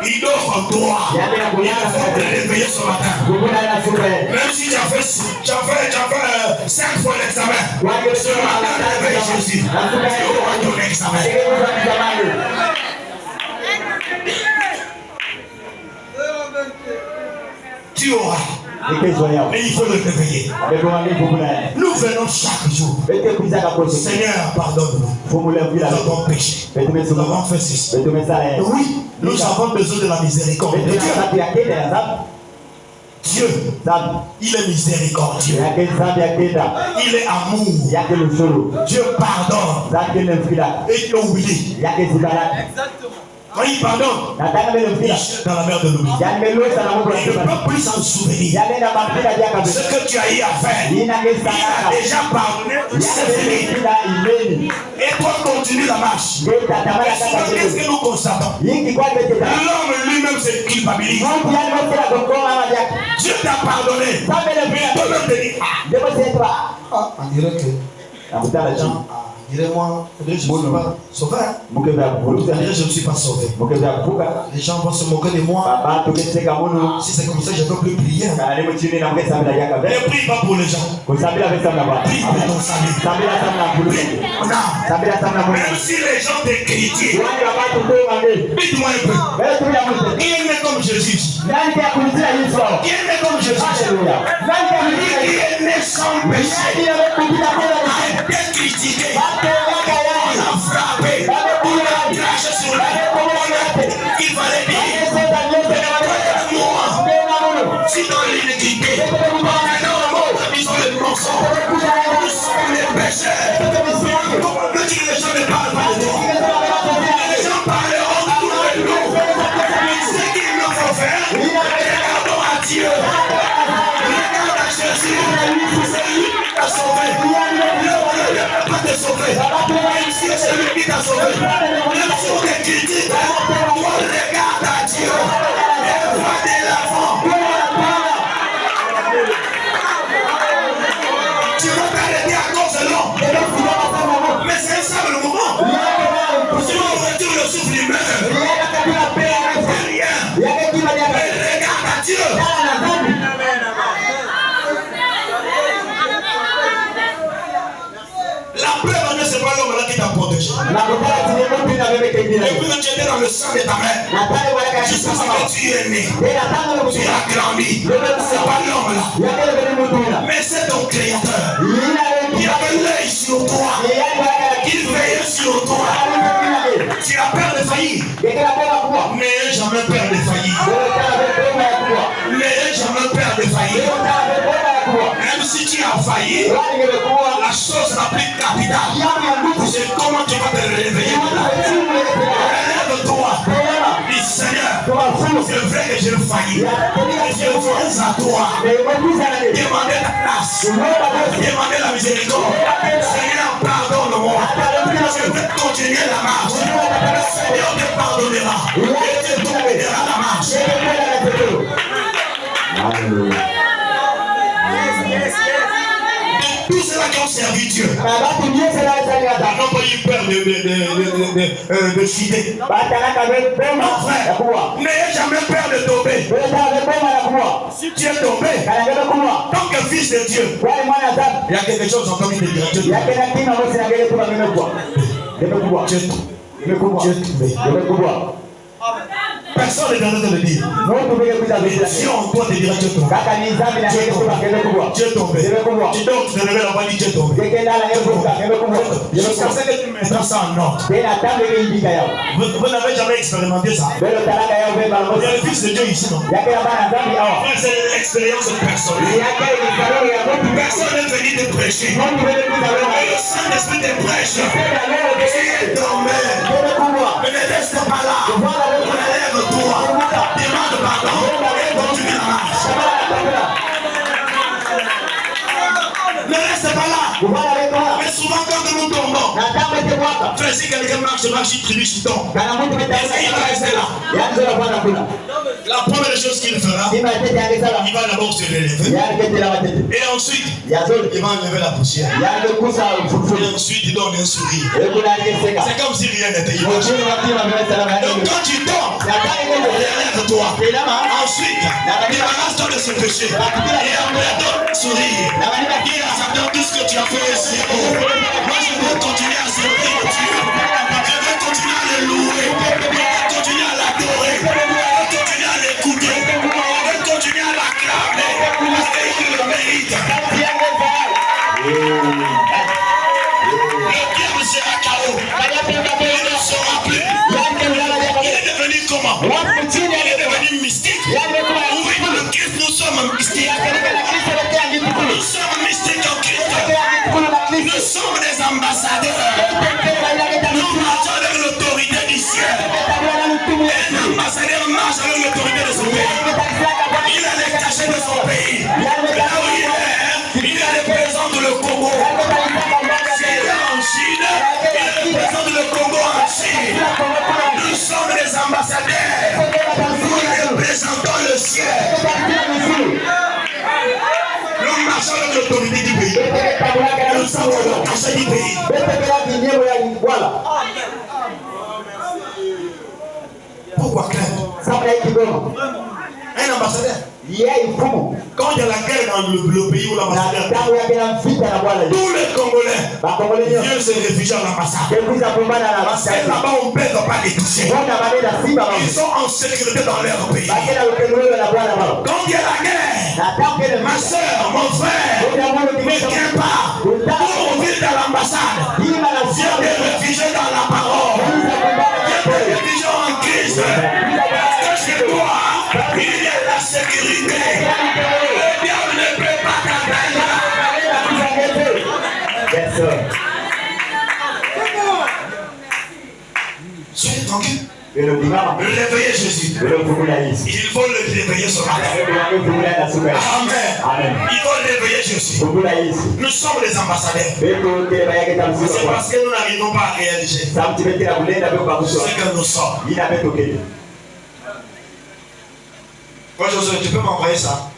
Il dort en toi. Il faut te réveiller ce matin. Même si tu as fait 5 fois l'examen, ce matin, réveille Jésus. Tu auras ton examen. Tu auras. Mais il faut le réveiller. Nous venons chaque jour. Seigneur, pardonne-nous. Nous avons péché. Nous avons fait ceci. Oui, nous avons besoin de la miséricorde de Dieu. Dieu, il est miséricordieux. Il est amour. Dieu pardonne. Et il oublie. Quand il pardonne, il jette dans la mer de l'oubli. Il ne peut plus s'en souvenir. Ce que tu as eu à faire, il a déjà pardonné. Et toi, continue la marche. Qu'est-ce que nous constatons? L'homme lui-même se culpabilise. Dieu t'a pardonné. Toi-même te dis, on dirait que moi, je ne suis pas sauvé. Je ne suis pas sauvé. Les gens vont se moquer de moi. Si c'est comme ça, je ne peux plus prier. Ne prie pas pour les gens. Prie pour ton salut. Même si les gens te critiquent, dites-moi un peu. Qui est né comme Jésus? Qui est né comme Jésus? Qui est né sans péché? A été critiqué. On a frappé, on a craché sur lui. Il fallait dire, moi, sinon l'iniquité, ils sont les mensonges, nous sommes les pécheurs. Comment peux-tu que les gens ne parlent pas de toi? Les gens parleront de nous. Ce qu'il nous faut faire, regardons à Dieu. Regarde à Jésus. C'est lui qui t'a sauvé. Pas te sauver. Si c'est lui qui t'a sauvé, même si on te critique, toi regarde à Dieu et va de l'avant. Tu vas t'arrêter à cause de l'homme. Mais c'est ça le moment. Si on retire le souffle, il meurt. C'est rien. Mais regarde à Dieu. La preuve ne c'est pas l'homme là qui t'a protégé. Et puis quand tu étais dans le sang de ta mère, jusqu'à ce que tu es né, tu as grandi. C'est pas l'homme là, mais c'est ton créateur. Il avait l'œil sur toi. Il veillait sur toi. Tu as peur de faillir. N'ayez jamais peur de faillir. N'ayez jamais peur de faillir. Même si tu as failli, la chose la plus capitale, c'est comment tu vas te réveiller. Relève-toi. Dis Seigneur, c'est vrai que j'ai failli. Je viens à toi. Demandez ta grâce. Demandez la miséricorde. Seigneur, pardonne-moi. Je vais continuer la marche. Seigneur te pardonnera. Et te tournera la marche. Alléluia. Tous ceux-là qui ont servi Dieu n'ont pas eu peur de citer. Mon frère, n'ayez jamais peur de tomber. Si tu es tombé, tant que fils de Dieu, il y a quelque chose encore qui te dira. Dieu est tombé. Personne ne viendra te le dire. Si on doit te dire Dieu est tombé. Dieu est tombé. Tu dors, tu te réveilles, on va dire Dieu est tombé. Jusqu'à ce que tu mettras ça en ordre. Vous n'avez jamais expérimenté ça. Il y a le Fils de Dieu ici, non? C'est l'expérience personnelle. Personne n'est venu te prêcher. Le Saint-Esprit te prêche. Tu es tombé. Mais ne reste pas là. Relève-toi. Demande pardon et continue la marche. Ne reste pas là. Mais souvent quand nous tombons, frère, si quelqu'un marche, il tribue, il tombe. Il va rester là. La première chose qu'il fera, il va d'abord se relever. Et ensuite, il va enlever la poussière. Et ensuite, il donne un sourire. C'est comme si rien n'était. Donc quand tu tombes, relève-toi. Ensuite, débarrasse-toi de ce péché. Et après, donne un sourire. Dis à Satan tout ce que tu as fait ici. Moi, je veux continuer à servir Dieu. Je veux continuer à le louer. Je veux continuer à l'adorer. Je veux continuer à l'écouter. Je veux continuer à l'acclamer. représente le Congo. S'il est en Chine, il représente le Congo en Chine. Nous sommes les ambassadeurs. Nous représentons le ciel. Nous marchons dans l'autorité du pays. Nous sommes dans le conseil du pays. Pourquoi craindre? Un ambassadeur. Quand il y a la guerre dans le pays où l'ambassadeur, tous les Congolais viennent se réfugier à l'ambassade. Parce que là-bas, on ne peut pas les toucher. Ils sont en sécurité dans leur pays. Quand il y a la guerre, ma soeur, mon frère, ne viens pas pour vivre dans l'ambassade. Viens te réfugier dans la parole. Viens te réfugier en Christ. Parce que chez toi, il y a la sécurité. Le diable ne peut pas t'atteindre. Soyez tranquille. Réveillez Jésus. Il faut le réveiller ce matin. Amen. Il faut réveiller Jésus. Nous sommes les ambassadeurs. C'est parce que nous n'arrivons pas à réaliser ce que nous sommes. Josué, tu peux m'envoyer ça?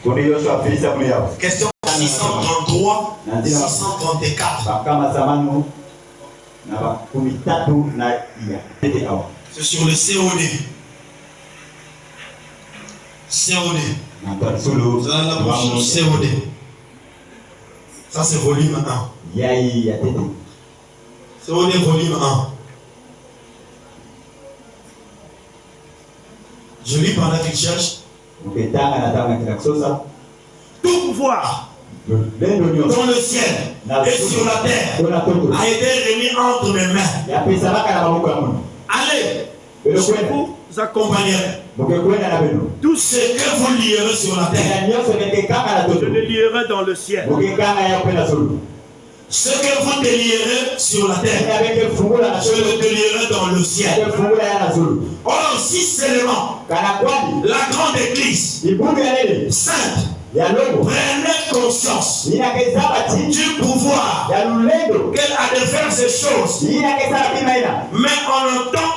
Question 633, 634. C'est sur le COD. COD. Vous allez la prochaine COD. Ça c'est volume 1. COD volume 1. Je lis pendant qu'il cherche. Tout pouvoir dans le ciel et sur la terre a été remis entre mes mains. Allez, je vous accompagnerai. Tout ce que vous lierez sur la terre, je le lierai dans le ciel. Ce que vous délierez sur la terre, je le délierai dans le ciel. Or, si seulement la grande église sainte prenait conscience du pouvoir qu'elle a de faire ces choses, mais on entend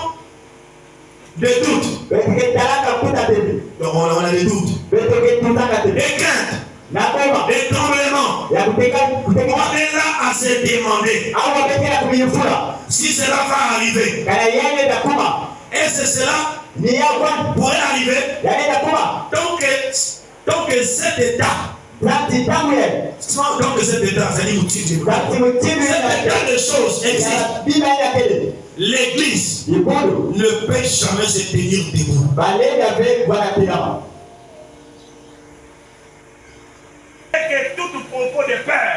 des doutes. Donc on a des doutes, des craintes, des tremblements. On est là à se demander si cela va arriver. Et c'est cela pourrait arriver tant que cet état, tant que cet état, cet état de choses existe, l'église ne peut jamais se tenir debout. Que tout propos de peur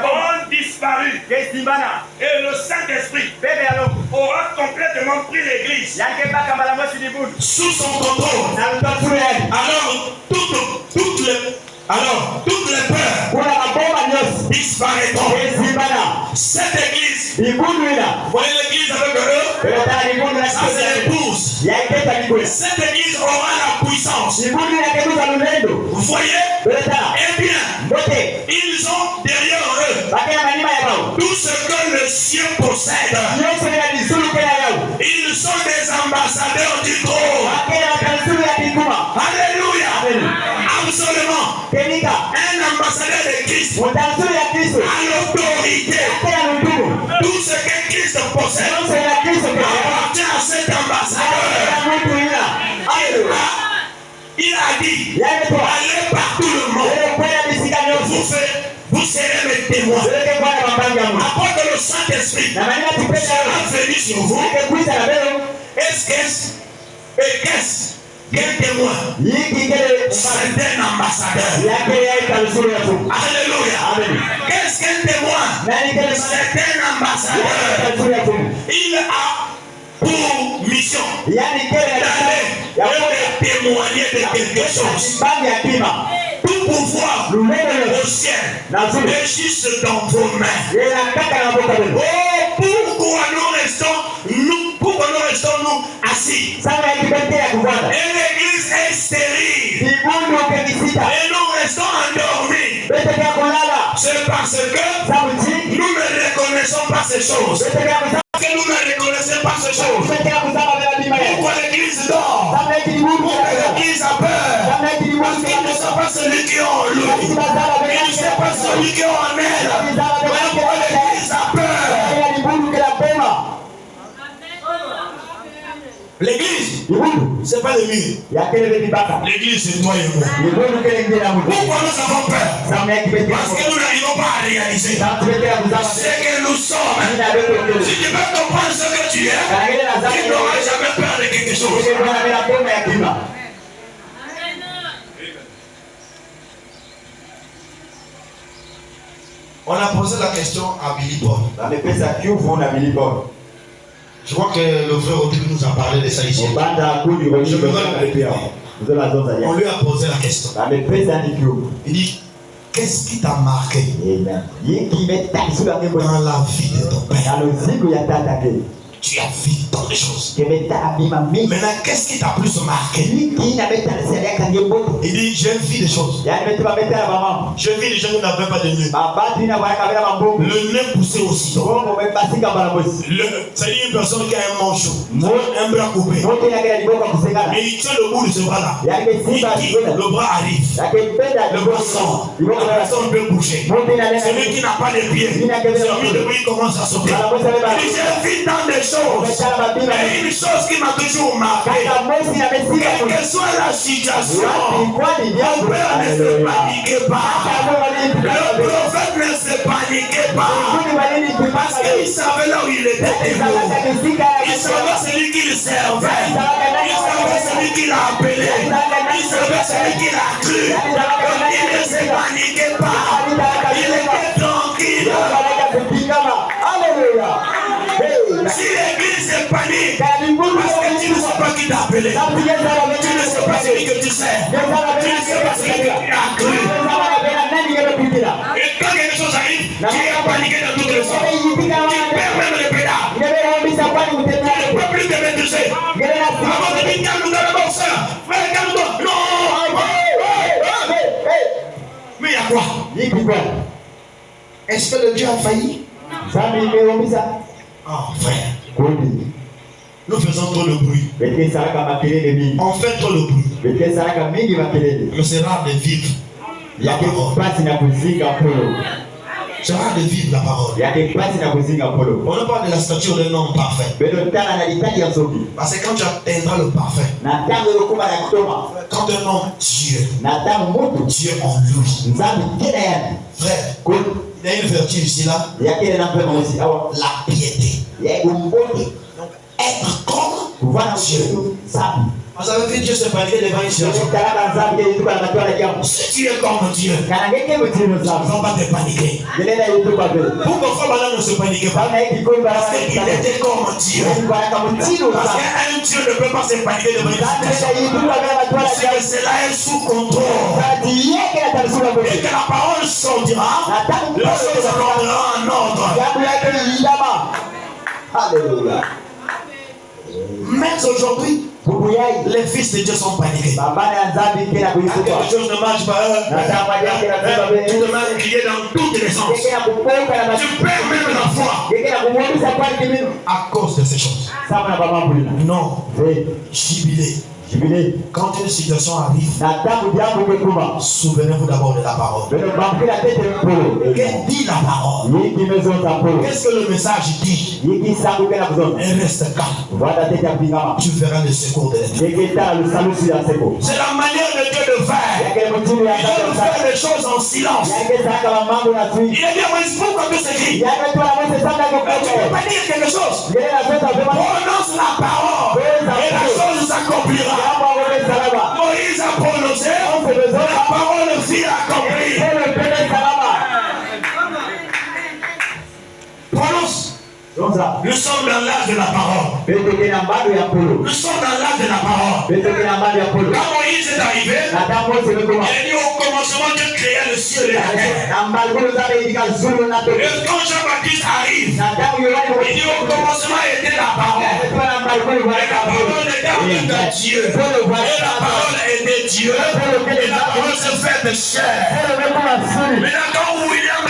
ont disparu et le Saint-Esprit aura complètement pris l'église sous son contrôle. Alors toutes les peurs disparaîtront. Cette église, vous voyez l'église avec eux, ça c'est l'épouse. Cette église aura la puissance. Vous voyez? Eh bien, ils ont derrière eux tout ce que le ciel possède. Ils sont des ambassadeurs du trône. Alléluia. Absolument. Un ambassadeur de Christ a l'autorité. Tout ce que Christ possède appartient à cet ambassadeur. Il a dit, allez partout le monde. Vous serez mes témoins. Apporte le Saint-Esprit sera venu sur vous. Qu'est-ce quel témoin? C'est un ambassadeur. Alléluia. Qu'est-ce qu'un témoin? C'est un ambassadeur. Il a pour mission d'aller témoigner de quelque chose. Tout pouvoir au ciel est juste dans vos mains. Oh, pourquoi nous restons assis? Et l'église est stérile. Et nous restons endormis. C'est parce que nous ne reconnaissons pas ces choses. Parce que nous ne reconnaissons pas ces choses. Pourquoi l'église dort? Pourquoi l'église a peur? Parce qu'il ne sait pas celui qui est en lui. Il ne sait pas celui qui est en elle. Pourquoi l'église a peur? L'église, c'est pas le mur. L'église, c'est toi et moi. Pourquoi nous avons peur? Parce que nous n'arrivons pas à réaliser ce que nous sommes. Si tu veux comprendre ce que tu es, tu n'auras jamais peur de quelque chose. On a posé la question à Billy Paul. Je crois que le frère Rodrigue nous a parlé de ça ici. On lui a posé la question. Il dit, qu'est-ce qui t'a marqué dans la vie de ton père? Tu as vu tant de choses. Maintenant, qu'est-ce qui t'a plus marqué? Il dit, j'ai vu des choses. J'ai vu des gens qui n'avaient pas de nez. Le nez poussé aussi. C'est-à-dire une personne qui a un manchot, un bras coupé. Et il tient le bout de ce bras-là. Le bras arrive. Le bras sort. La personne peut bouger. Celui qui n'a pas de pieds. Celui de lui commence à sauter. Il dit, j'ai vu tant de choses. Mais une chose qui m'a toujours marqué, quelle que soit la situation, mon père ne se paniquait pas. Le prophète ne se paniquait pas. Parce qu'il savait là où il était. Il savait celui qui le servait. Il savait celui qui l'a appelé. Il savait celui qui l'a cru. Donc il ne se paniquait pas. Il était tranquille. Alléluia. Si l'église est panique, parce que tu ne sais pas qui t'a appelé, tu ne sais pas celui que tu sais, tu ne sais pas celui que tu as cru. Et quand quelque chose arrive, tu es paniqué dans toutes les sortes. Tu perds même le pédale. Tu ne peux plus te maîtriser. Avant de dire calme-toi d'abord, sœur. Frère, calme-toi. Non. Mais il y a quoi? Est-ce que le Dieu a failli? Oh frère, nous faisons trop de bruit. On fait trop de bruit. Mais c'est rare de vivre la parole. C'est rare de vivre la parole. On ne parle de la stature d'un homme parfait. Parce que quand tu atteindras le parfait, quand un homme Dieu en lui. Frère, il y a une vertu ici là. La piété. Donc être comme Dieu. Vous avez vu Dieu se paniquer devant une situation. Si tu es comme Dieu, ne va pas te paniquer. Pourquoi Frère ne se paniquait pas? Parce qu'il était comme Dieu. Parce qu'un Dieu ne peut pas se paniquer devant une situation. Parce que cela est sous contrôle. Et que la parole sortira, la chose rendra en ordre. Alléluia. Mais aujourd'hui, les fils de Dieu sont paniqués. Quand quelque chose ne marche pas, tu te mets à crier dans tous les sens. Tu perds même la foi à cause de ces choses. Non, jubilé. Quand une situation arrive, souvenez-vous d'abord de la parole. Que dit la parole? Qu'est-ce que le message dit? Et reste calme. Tu verras le secours de l'Éternel. C'est la manière de Dieu de faire. Il veut faire les choses en silence. Il est bien, mais pourquoi tu s'écris? Tu ne peux pas dire quelque chose. Prononce la parole et la chose s'accomplira. Moïse a prononcé, la parole fut accomplie. Prononce. Nous sommes dans l'âge de la parole. Nous sommes dans l'âge de la parole. Quand Moïse est arrivé, il a dit au commencement Dieu créa le ciel et la terre. Et quand Jean-Baptiste arrive, il dit au commencement était la parole. Et la parole était avec Dieu. Et la parole était Dieu. Et la parole se fait de chair. Maintenant quand William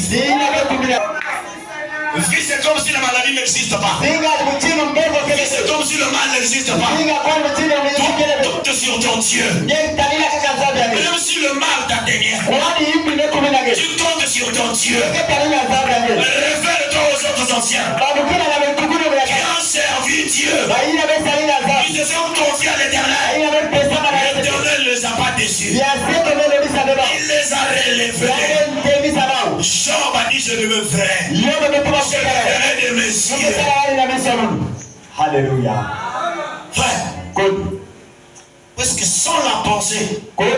Vie, c'est comme si la maladie n'existe pas. C'est comme si le mal n'existe pas. Tout est sur ton Dieu. Même si le mal t'atteignait, tu comptes sur ton Dieu. Révèle-toi aux autres anciens qui ont servi Dieu. Ils se sont confiés à l'Éternel. L'Éternel ne les a pas déçus. Il les a relevés. Job a dit: je demeure vrai. Je le verrai de mes yeux. Alléluia. Frère, parce que sans la pensée, tu ne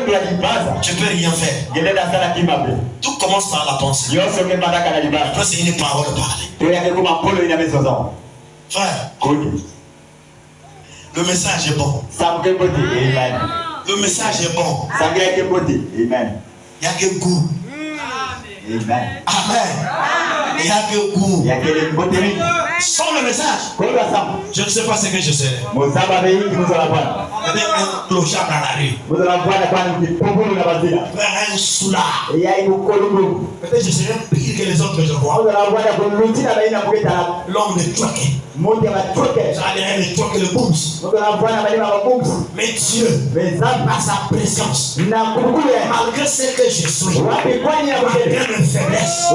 peux rien faire. Tout commence par la pensée. Après, c'est une parole parlée. Frère, le message est bon. Le message est bon. Il n'y a que goût. Amen. Amen. Il n'y a que goût. Sans le message, je ne sais pas ce que je serai. Il y avait un clochard dans la rue. Un soulard. Peut-être je serai pire que les autres que je vois. L'homme de troquet. J'allais me troquer le booms. Mais Dieu, par sa présence, malgré ce que je suis, malgré mes faiblesses,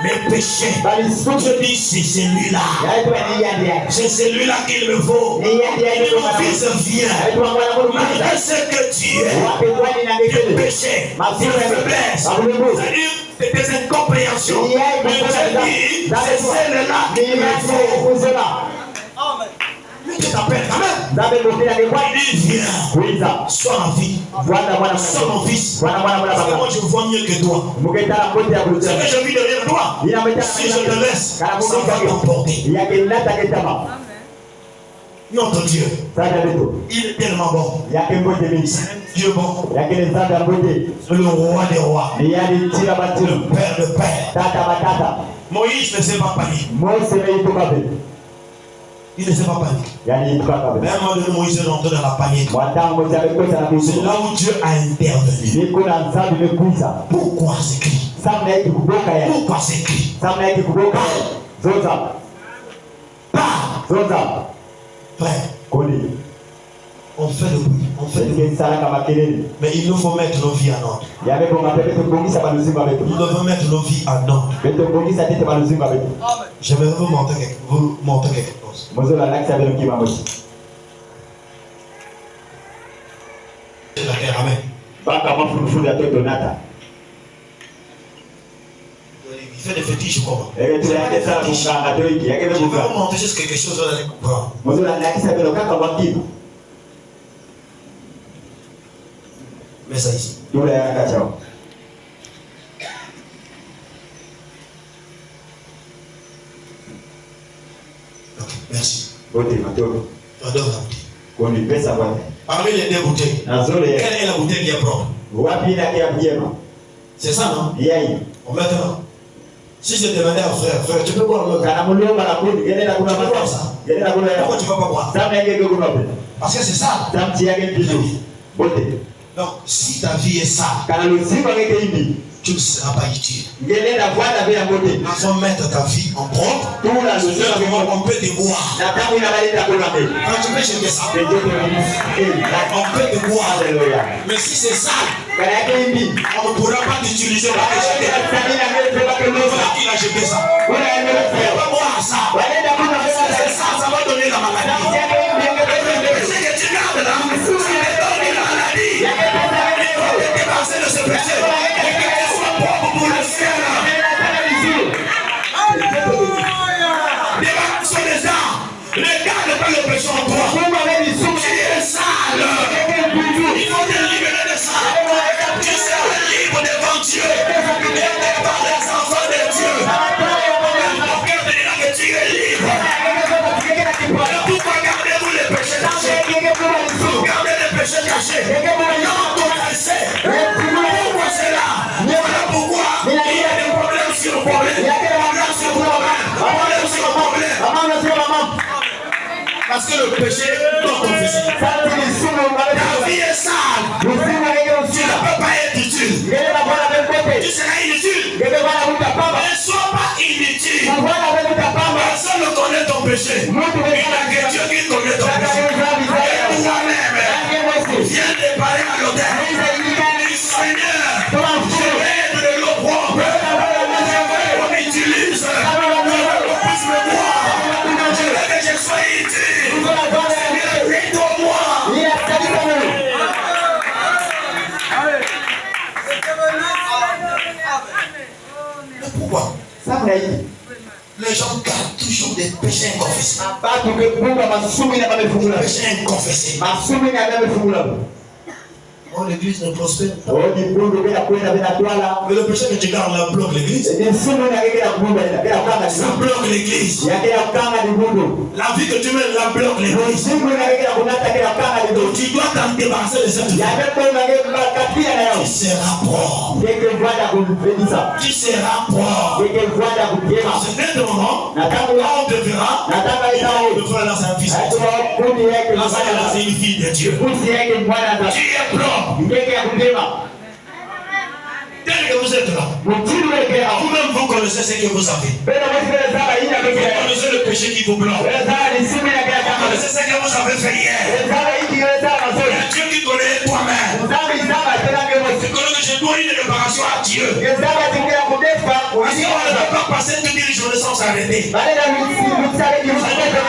mes péchés, je dis: c'est celui-là. C'est celui-là qu'il me faut. Et mon fils vient. Malgré ce que tu es, tes péchés, tes faiblesses, c'est-à-dire tes incompréhensions. Mais je dis: c'est celle-là qu'il me faut. Mais tu t'appelles quand même. Il vient. Sois ma fille. Sois mon fils. Parce que moi je vois mieux que toi. Ce que je vis derrière toi, si je te laisse, ça va t'emporter. Notre Dieu, il est tellement bon. C'est un Dieu bon. Le roi des rois. Le père de père. Moïse ne s'est pas paniqué. Il ne s'est pas paniqué. Mais à un moment donné, Moïse est rentré dans la panique. C'est là où Dieu a intervenu. Pourquoi c'est écrit? Pourquoi c'est écrit? Frère, on fait le bruit, on fait le bruit. Mais il nous faut mettre nos vies en ordre. Nous devons mettre nos vies en ordre. J'aimerais vous montrer quelque chose. La terre, amen. Il fait des fétiches comment? Je vais vous montrer juste quelque chose, vous allez comprendre. Mets ça ici. Ok, merci. J'adore la bouteille. Parmi les deux bouteilles, quelle est la bouteille qui est propre? C'est ça, non? Maintenant, si je demandais à frère, tu peux boire l'eau? Tu peux boire ça? Pourquoi tu ne vas pas boire? Parce que c'est ça. Donc, si ta vie est sale, tu ne seras pas utile. Il faut mettre ta vie en propre. On peut te boire. Quand tu peux jeter ça, on peut te boire. Mais si c'est sale, on ne pourra pas t'utiliser pour te jeter. Qui a jeté ça? On ne peut pas boire ça. C'est ça, ça va donner la maladie. C'est que tu gardes là, ça va donner la maladie. Il faut te débarrasser de ce péché. Et que tu sois propre pour le ciel. Débarrasse les arts. Les gars ne pas le péché en toi. Tu es sale. Il faut te libérer de ça. Tu seras libre devant Dieu. Et devant les enfants de Dieu. Mon cœur te dira que tu es libre. Pourquoi gardez-vous les péchés cachés? Gardez les péchés cachés. Non, confessez. Pourquoi c'est là? Voilà pourquoi il y a des problèmes sur problème. Problème sur problème. Problème sur problème. Parce que le péché doit confesser. Ta vie est sale. Tu ne peux pas être utile. Tu seras inutile. Dieu qui connaît ton péché. Et toi-même, viens déparer à l'autel. Seigneur, je vais de l'eau propre. On m'utilise. On puisse me voir. Je veux que je sois utile. Seigneur, aide-moi. Mais pourquoi? Les gens gardent toujours des péchés inconfessés. Péchés inconfessés. Oh, l'église ne prospère pas. Mais le péché que tu gardes là bloque l'église. Ça bloque l'église. La vie que tu mènes là bloque l'église. Donc tu dois t'en débarrasser de cette vie. Tu seras pauvre. Tu seras pauvre. À ce moment, on te verra. On te fera là, c'est un fils de Dieu. Là, c'est une fille de Dieu. Tu es propre. Tel que vous êtes là, vous-même vous connaissez ce que vous avez. Vous connaissez le péché qui vous bloque. Vous connaissez ce que vous avez fait hier. Dieu qui connaît toi-même. Tu connais que je dois une réparation à Dieu. Parce qu'on ne peut pas passer toute une journée sans s'arrêter.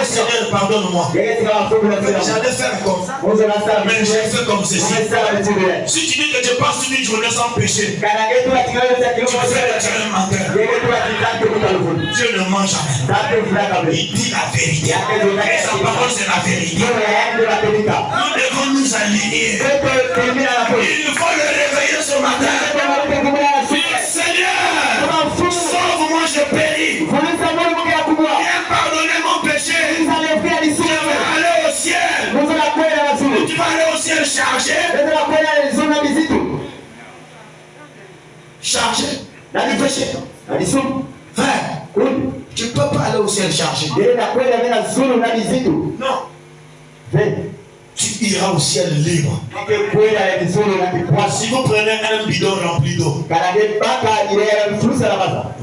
Seigneur, pardonne-moi. J'allais faire comme ça, mais j'ai fait comme ceci. Si tu dis que tu passes toute une journée sans péché, tu fais le menteur. Dieu ne ment jamais. Il dit la vérité. Et sa parole, c'est la vérité. Nous devons nous aligner. Il faut le réveiller ce matin. Seigneur, sauve-moi, je péris. Viens pardonner mon péché. Je vais aller au ciel. Tu vas aller au ciel chargé. Chargé dans le péché. Frère, tu ne peux pas aller au ciel chargé. Non. Tu iras au ciel libre. Si vous prenez un bidon rempli d'eau,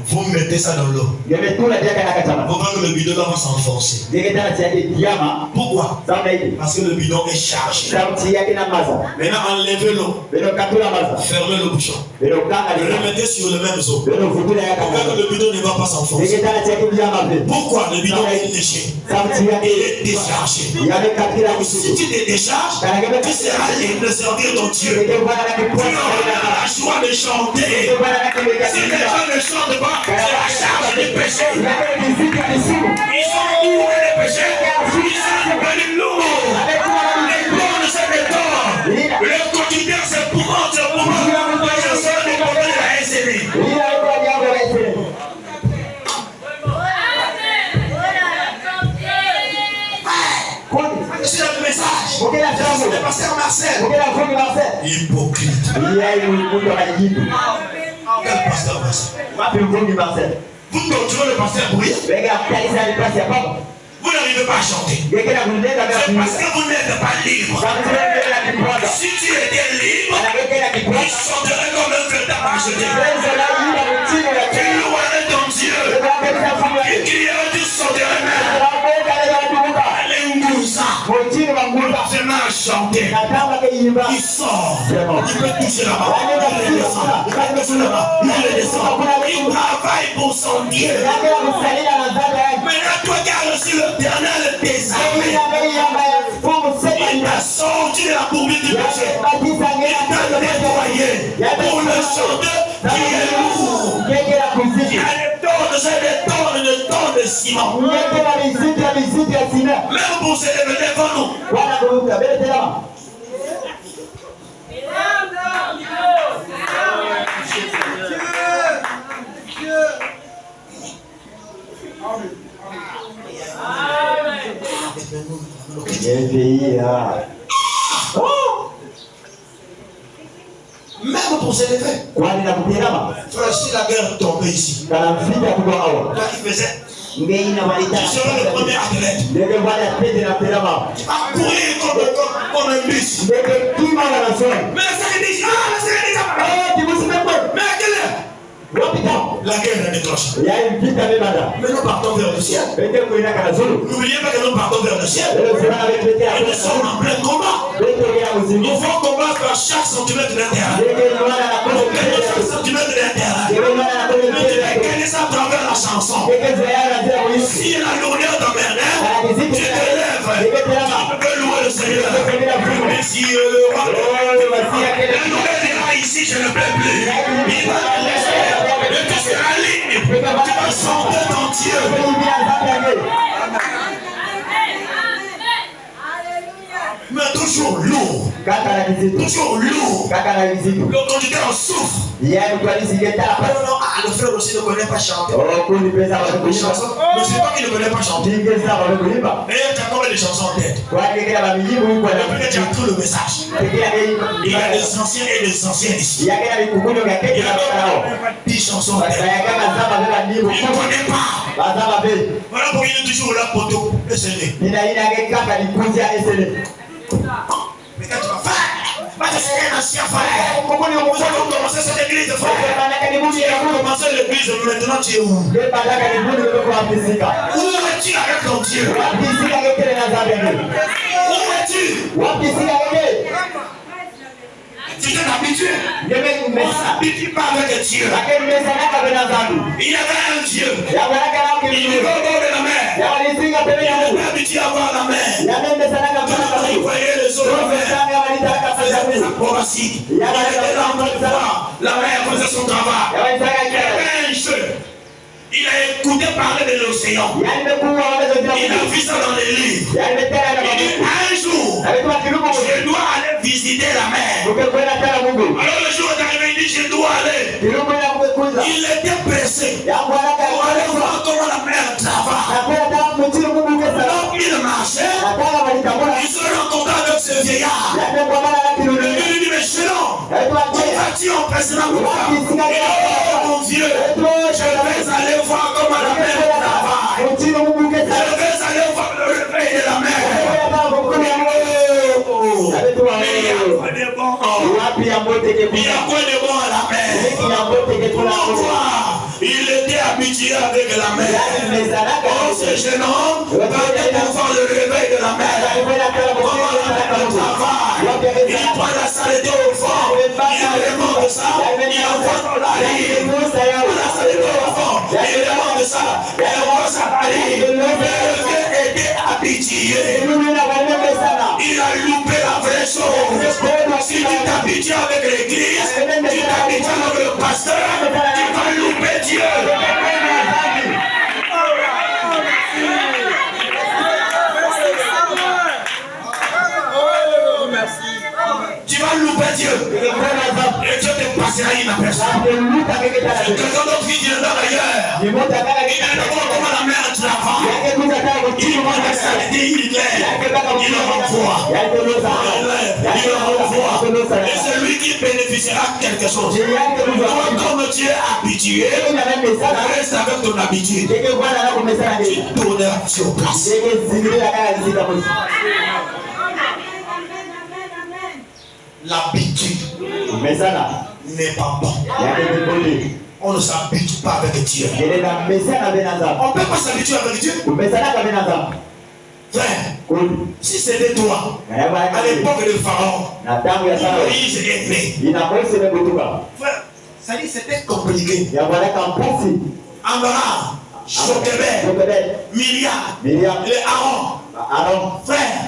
vous mettez ça dans l'eau. Vous voyez que le bidon va s'enfoncer. Pourquoi? Parce que le bidon est chargé. Maintenant, enlevez l'eau. Fermez le bouchon. Remettez sur le même eau. Pourquoi le bidon ne va pas s'enfoncer? Pourquoi le bidon est léger? Il est déchargé. Si tu te décharges, tu seras libre de servir ton Dieu. Tu auras la joie de chanter. Si les gens ne chantent pas, c'est la charge du péché. Ils sont lourds les péchés. Ils sont devenus lourds. Les bornes, c'est des torts. Le quotidien, c'est pour moi. Je sors du côté de la SNI. C'est le message. C'est le pasteur Marcel. Hypocrite. Quel pasteur Marcel? Vous torturez le pasteur pour rien. Vous n'arrivez pas à chanter. C'est parce que vous n'êtes pas libre. Si tu étais libre, tu chanterais comme un véritable marcheté. Tu louerais ton Dieu. Tu crierais, tu chanterais même. C'est mal chanté. Il sort. Il peut toucher là-bas. Il peut toucher là-bas. Il descend. Il travaille pour son Dieu. Maintenant, toi qui as reçu l'Éternel tes armées. Il t'a sorti de la poursuite du péché. Il t'a nettoyé. Pour le chanteur qui est lourd. Il y a des tonnes, c'est des tonnes de ciment. Même pour se lever devant nous. Même pour se lever. Frère, si la guerre tombait ici, là il faisait. Tu seras le premier athlète. À courir comme un bus. Mais la série dit, mais à quelle heure? La guerre est déclenchée. yaani vita vimebada. Mais nous partons vers le ciel. Bete kuina kana zulu. N'oubliez pas que nous partons vers le ciel. Leo sema avec bete Et nous ya. sommes en plein combat. Bete ya Nous mzimu. devons combattre à chaque centimètre de terrain. Yeye mwana na Nous kwa gagnons chaque centimètre de terrain. Yeye mwana na kwa Mais tu vas gagner ça à travers la chanson. Yeye zaya na zia kuishi. Si la lourdeur t'emmerde, tu te lèves. Tu peux louer le Seigneur. Et si le roi, la nouvelle dira ici, je ne plais plus. Il va te laisser. Et tu seras libre. Tu vas chanter ton Dieu. Mais toujours lourd. Kaka na mizigo. Toujours lourd. Kaka na mizigo. Le conducteur souffre. Yaani kwa nini sigeta hapa? Non, le frère aussi ne connaît pas chanter. Oh, kundi pesa wa Les kuimba. chansons. Ne sais pas qu'il ne connaît pas chanter. Tingeza wa kuimba. D'ailleurs, tu as combien de chansons en tête? Kwa nini kila mizigo yuko na Depuis que tu as tout le message. Il y a des anciens et des anciens ici. Ya kila mikukunyo vya Il keki y na a barao. 10 chansons en Basa tête. ya kama zama vya ndivyo. Il ne connaît pas. Bazama be. Voilà pourquoi il est toujours là pour tout essayer. Nina kaka likunja esele. Mais quand tu vas faire, va te faire un ancien frère. Nous allons commencer cette église, frère. Tu as commencé l'église, maintenant tu es où? Où es-tu avec ton Dieu? Où es-tu? Tu t'es habitué. On ne s'habitue pas avec Dieu. Il y avait un Dieu. Il est au bord de la mer. Il est habitué à voir la mer. Il voyait les eaux de la mer. Il faisait sa prophétie. Il était là en train de voir. La mer faisait son travail. Il y avait un jeu. Il a écouté parler de l'océan. Il a vu ça dans les livres. Il dit un jour, je dois aller visiter la mer. Alors le jour est arrivé, il dit je dois aller. Il était pressé pour aller voir comment la mer travaille. Donc il marchait. Il se rencontrait avec ce vieillard. Le vieux lui dit mais chéron, vas-tu en président pour ça? Oh mon Dieu, je vais aller voir comment la mer travaille. Je vais aller voir le réveil de la mer. Mais il y a quoi de bon? Il y a quoi de bon à la mer? Pourquoi? Il était habitué avec la mer. Oh, ce jeune homme, quand il voir le réveil de la mer, comment la mer travaille. Il prend la saleté au fond, il demande ça, il envoie dans la rive. La saleté au fond, il demande ça, il envoie ça dans la rive. Le vieux était habitué. Il a loupé la vraie chose. Si tu t'habitues avec l'église, tu t'habitues avec le pasteur, tu vas louper Dieu. Tu vas louper Dieu. Et Dieu te passera inaperçu. Quelqu'un d'autre qui viendra d'ailleurs. Il viendra voir comment la mer travaille. Il voit la saleté, il le renvoie. Il le renvoie. Et c'est lui qui bénéficiera de quelque chose. Toi, comme tu es habitué, reste avec ton habitude. Tu tourneras sur place. L'habitude n'est pas bon. On ne s'habitue pas avec Dieu. On ne peut pas s'habituer avec Dieu. Frère, si c'était toi, à l'époque de Pharaon, où Moïse est né, frère, ça dit c'était compliqué. Amara, Jochebed, Myriam, et Aaron, frère,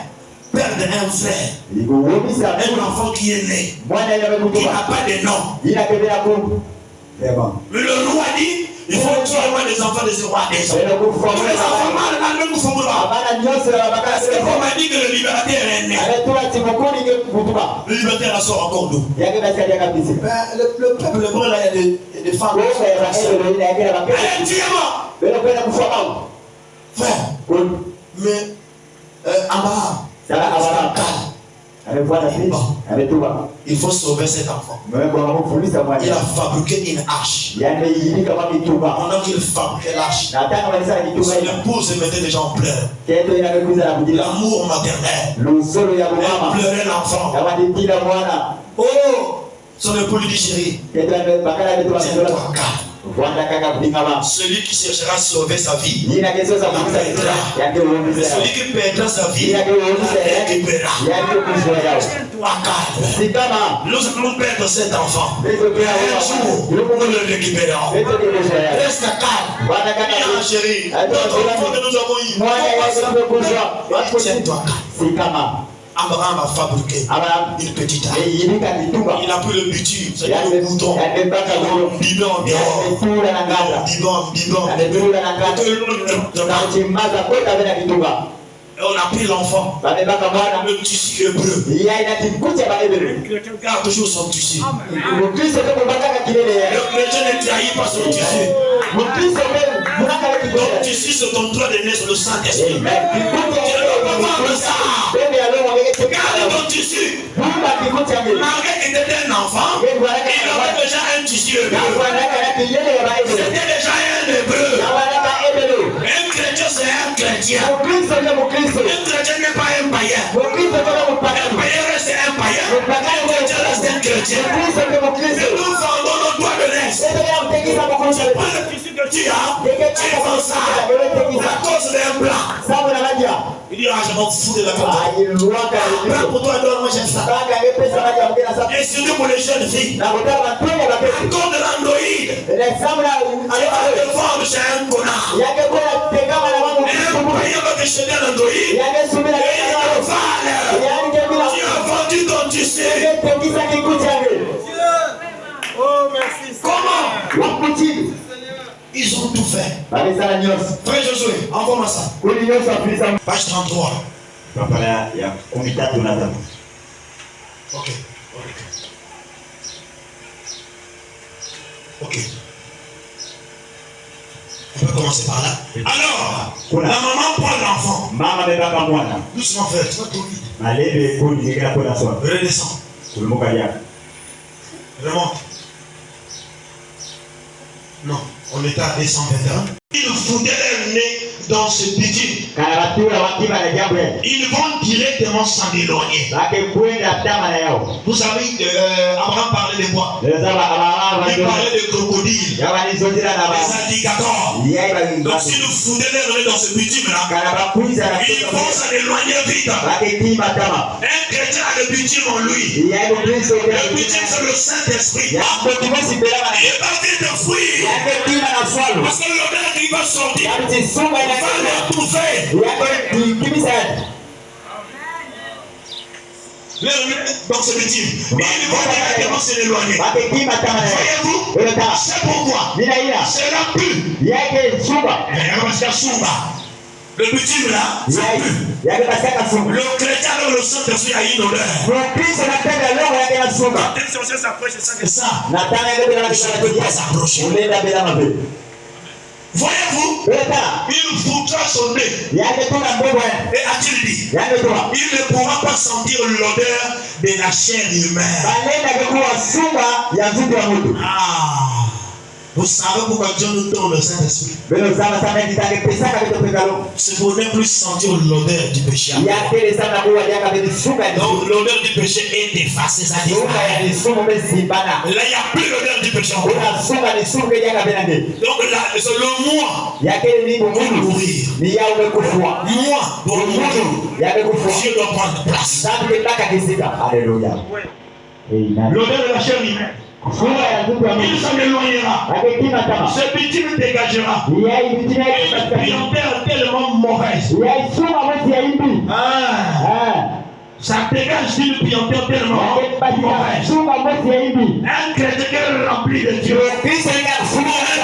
père d'un frère, un enfant qui est né, qui n'a pas de nom. Mais le roi dit, il faut tuer les enfants de ce roi des hommes. Les enfants mâles, même nous sommes là. Parce que on m'a dit que le libérateur est né. Le libérateur sort encore d'où? Le peuple hébreu là, il y a des femmes. Allez, tuez-moi! Frère, mais Abraham, il faut sauver cet enfant. Il a fabriqué une hache. Pendant qu'il fabriquait l'hache, son épouse se mettait déjà en pleurs. L'amour maternel. Elle pleurait l'enfant. Oh, son époux lui dit chérie, tiens-toi calme. Celui qui cherchera à sauver sa vie, Et celui qui perdra sa vie, récupérera. Toi, calme. Nous allons perdre cet enfant. Un jour, nous le récupérons. Reste calme. Bien, chérie. Notre enfant que nous avons eu. Tiens-toi calme. Abraham a fabriqué une petite arme. Il a pris le bitume, c'est-à-dire le bouton. Bidon dehors. Bidon. Et on a pris l'enfant. Le tissu hébreu. Garde toujours son tissu. Le chrétien ne trahit pas son tissu. Donc tissu, c'est ton droit de naître sur le Saint-Esprit. Tu ne peux pas vendre ça. Garde ton tissu. Malgré qu'il était un enfant, il avait déjà un tissu hébreu. C'était déjà un hébreu. Un chrétien, c'est un chrétien. Un chrétien n'est pas un païen. Un païen reste un païen. Un chrétien reste un chrétien. Mais nous vendons nos droits de naissance. Tu prends le tissu que tu as, tu vends ça à cause d'un blanc. Il dit, je m'en fous de la photo. Pour toi, moi j'aime ça. Et surtout pour les jeunes filles. Encore de l'android. Alors, à te vendre chez un connard. Un païen va te jeter l'android. Et il va tu as vendu ton tissu. Comment? Ils ont tout fait. Frère Josué, envoie-moi ça. Page 33. Ok. On peut commencer par là. Alors, la maman prend l'enfant. Doucement, frère, tu vas trop vite. Redescends. Remonte. Non, on était à 221. Ils foutaient leur nez dans ce petit. Ils vont directement s'en éloigner. Vous savez, Abraham parlait de quoi? Il parlait de crocodiles, des alligators. Donc si nous foutons leur nez dans ce bitume-là, ils vont s'en éloigner vite. Un chrétien a le bitume en lui. Le bitume, c'est le Saint-Esprit. Il va vite fuir. Parce que l'odeur qui va sortir, va l'étouffer. Donc c'est bitume. Ils vont directement se l'éloigner. Voyez-vous? C'est pourquoi cela pue. Le bitume là, ça pue. Le chrétien avec le Saint-Esprit a une odeur. Quand une sorcière s'approche, c'est ça que ça. Je ne peux pas s'approcher. Voyez-vous, il foutra son nez. Et a-t-il dit, il ne pourra pas sentir l'odeur de la chair humaine. Vous savez pourquoi Dieu nous donne le Saint-Esprit? C'est pour ne plus sentir l'odeur du péché. Donc l'odeur du péché est effacée, ça dit. Là, il n'y a plus l'odeur du péché. Donc là, c'est le moi pour mourir. Moi pour mourir. Dieu doit prendre place. Alléluia. L'odeur de la chair humaine. Il s'en éloignera. Ce bitume dégagera. Une puanteur tellement mauvaise. Ça dégage d'une puanteur tellement mauvaise. Un chrétien rempli de Dieu. Un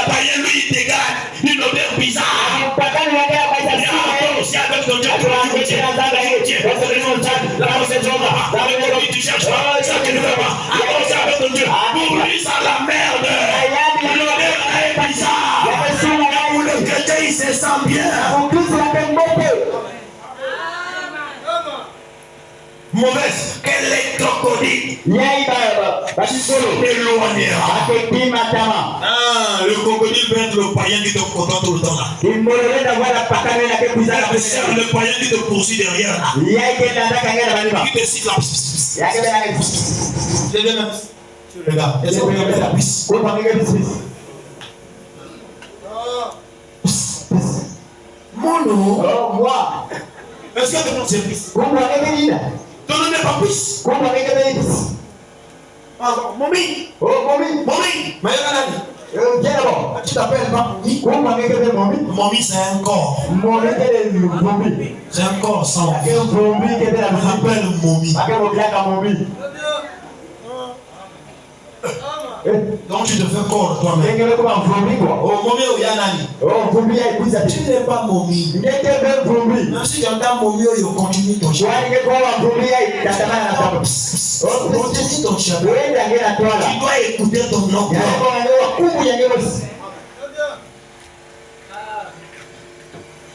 païen lui dégage une odeur bizarre. Pourris à la merde. L'odeur est bizarre. Le chrétien il se sent bien. Mauvaise. Quel est crocodile? Éloignera. Le crocodile peut être le païen qui te content tout le temps là. Le païen qui te poursuit derrière là. Qui te cite là. Regarde, est-ce qu'on peut mettre la piste? Mono. Oh, moi. Est-ce que ton nom c'est Pis? Comment est-ce Ton nom n'est pas Pis. Comment est-ce Momi. Oh, mommy. Momi. Mais Viens d'abord. Tu t'appelles pas Momi? Comment est-ce mommy? Momi, c'est un corps. Mommy, quel est le mommy? C'est un corps sans vie. Quel mommy? Quel est la On musique? appelle Momi. Quel mommy? Donc tu te fais corps toi-même. Oh, Momi ou Yanani? Tu n'es pas Momi. Même si tu entends Momi, il continue ton chemin. Continue ton chemin. Tu dois écouter ton nom.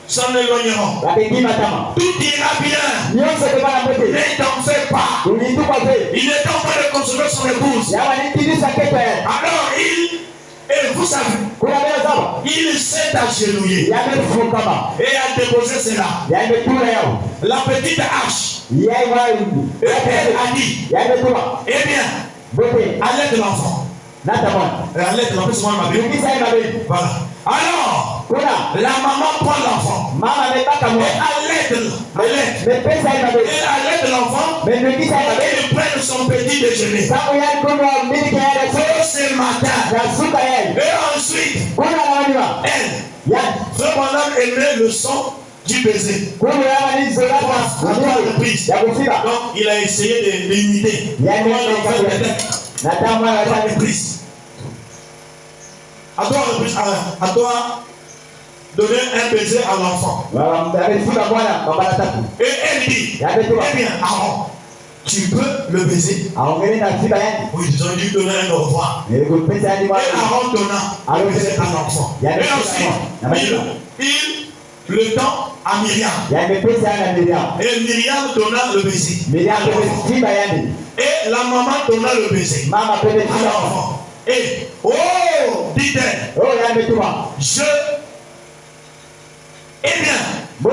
Sans éloignement. Tout ira bien. Ne t'en fais pas. Il est en train de consoler son épouse. Alors et vous savez, il s'est agenouillé et a déposé cela. La petite hache. Et elle a dit, eh bien, allez de l'enfant. Allez de l'enfant, voilà. Alors, la maman prend l'enfant. Et à l'aide de l'enfant, il prend son petit déjeuner. Ce matin. Et ensuite, elle, vraiment aimait le son du baiser. Donc, il a essayé de l'imiter. À toi, donner un baiser à l'enfant. Et elle dit, eh bien, Aaron, tu peux le baiser. Oui, ils ont dû donner un au revoir. Et Aaron donna le baiser à l'enfant. Et ensuite, le temps à Myriam. Et Myriam donna le baiser. Et la maman donna le baiser à l'enfant. Et, oh, dit-elle, eh bien,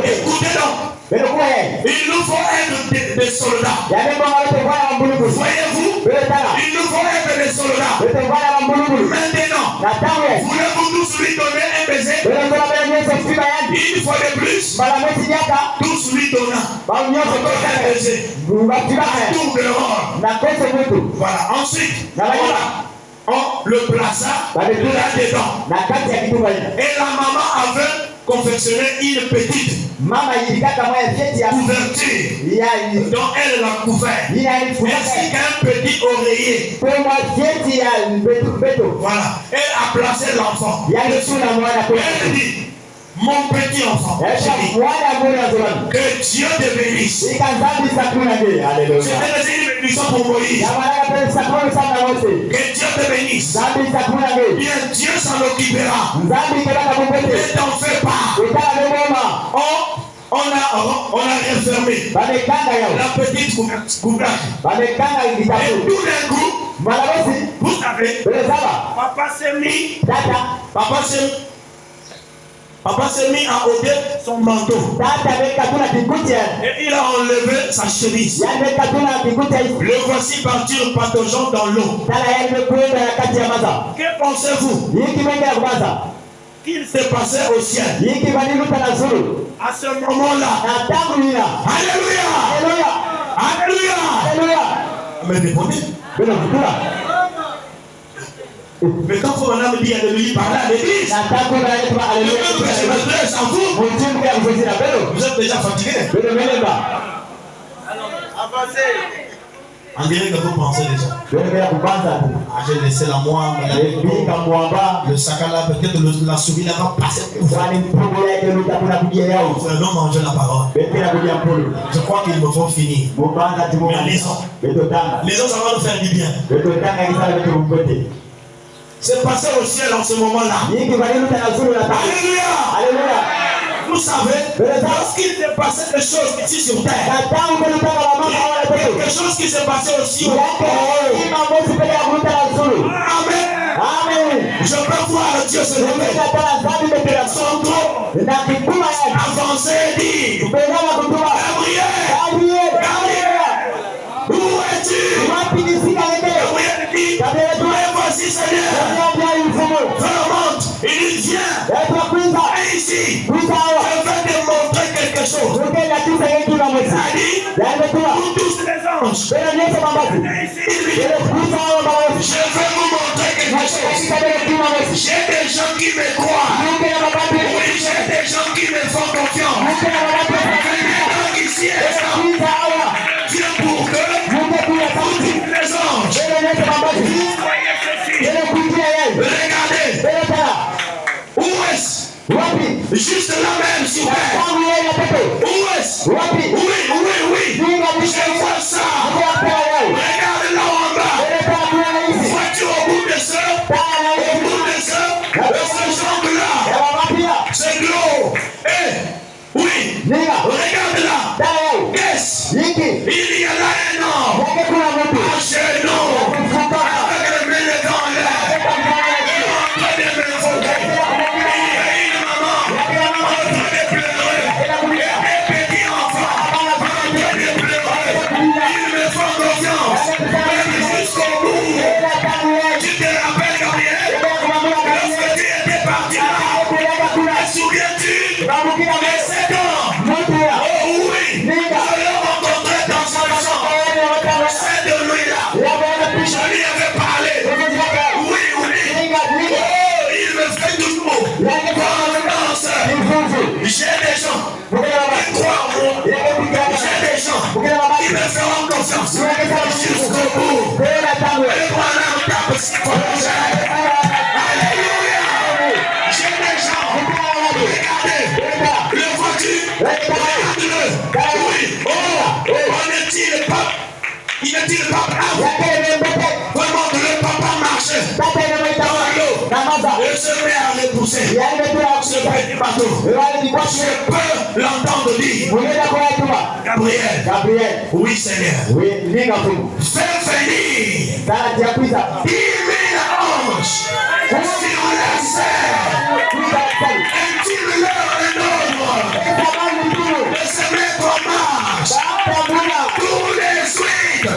écoutez donc. Il nous faut être des soldats. Voyez-vous? Il nous faut être des soldats. Maintenant, voulez-vous tous lui donner un baiser? Une fois de plus, tous lui donnant un baiser. Tout dehors. Voilà. Ensuite, on le plaça là-dedans. Et la maman avait confectionné une petite couverture dont elle l'a couvert, ainsi qu'un petit oreiller. Voilà. Elle a placé l'enfant. Elle dit, mon petit enfant, que Dieu te bénisse. C'était une bénédiction pour Moïse. Que Dieu te bénisse. Bien, Dieu s'en occupera. Ne t'en fais pas. On a refermé la petite couverture. Et tout d'un coup, vous savez, Papa s'est mis à ôter son manteau. Et il a enlevé sa chemise. Le voici partir pataugeant dans l'eau. Que pensez-vous qu'il s'est passé au ciel à ce moment-là? Alléluia! Alléluia! Mais répondez. Mais quand vous me dit Alléluia par là à l'église, je m'adresse à vous. Vous êtes déjà fatigué. On dirait que vous pensez déjà. J'ai laissé la moi, le sac à la, peut-être la souris là va passer. Non, manger la parole. Je crois qu'il me faut finir. Mais lisons, ça va nous faire du bien. C'est passé au ciel en ce moment-là. Alléluia! Vous savez, lorsqu'il s'est passé des choses ici sur terre, quelque chose qui s'est passé aussi au Amen. Je peux voir Dieu se lever. Son trône avancer et dire, Gabriel, où es-tu? Gabriel dit, voici Seigneur, remonte. Il dit viens. Et ici, je vais te montrer quelque chose. C'est-à-dire, pour tous les anges. Et ici, il lui dit, je vais vous montrer quelque chose. J'ai des gens qui me croient. Oui, j'ai des gens qui me font confiance. Donc ici, Dieu pour que pour tous les anges. Vous voyez ceci. Regardez. Où est-ce? Juste là même, s'il vous plaît. Où est-ce? Oui. Je vois ça. Regarde là en bas. Vois-tu au bout de ce jongle-là? C'est de l'eau. Oui. Regarde là. Qu'est-ce? Il y a là un homme. Un genou. Avec le mêlé dans l'air. Il est en train de me invoquer. Il y a une maman en train de pleurer. Et des petits enfants en train de pleurer. Ils me font confiance. Même jusqu'au bout. Tu te rappelles, Gabriel? Lorsque tu étais parti là. Te souviens-tu? Mais c'est quand? Oh oui. Je l'ai rencontré dans son champ. C'est de lui-là. Je lui avais parlé. Oui. Oh, il me fait toujours confiance. J'ai des gens qui croient en moi. J'ai des gens qui me feront confiance jusqu'au bout. Et voilà un tape si alléluia. J'ai des gens. Regardez. Le vois-tu? Regarde-le. Oui. Oh, est-il le pape? Il est-il le pape? Vraiment que le papa marche dans l'eau et se met à les pousser. Ce petit bateau. Je peux l'entendre dire. Gabriel. Oui, Seigneur. Fais venir 10 000 anges sur la scène. Intime-leur un ordre de se mettre en marche. Tous les suites.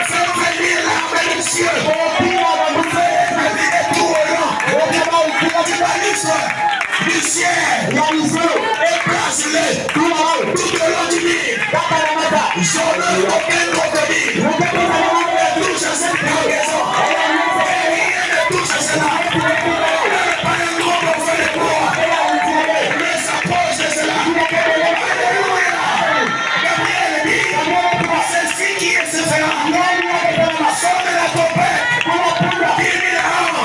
Fais venir l'armée des cieux. Fais venir tout au long. Du ciel. Et place-les tout au long du Nil. Je ne veux aucun crocodile. Touche à cette cargaison. Et rien ne touche à cela. Pas un gros morceau de bois. Mais s'approche de cela. Alléluia. Gabriel dit, c'est ce qui est se fera. Sonne la trompette. 10 000 hommes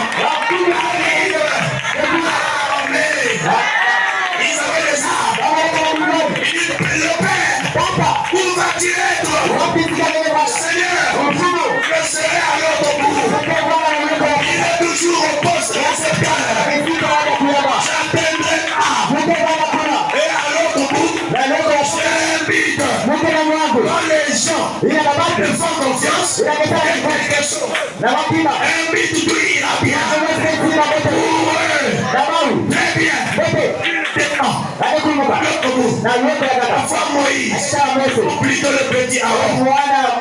arrivent. Amen. Ils avaient des armes. Il dit, le Père, où vas-tu être? Seigneur, je serai à l'autre bout. Il est toujours au poste récepteur. J'attendrai et à l'autre bout, j'invite quand les gens me font confiance, il y a quelque chose. Invite-lui à bien. Très bien. Maintenant, l'autre bout, la femme Moïse, ou plutôt le petit Aaron,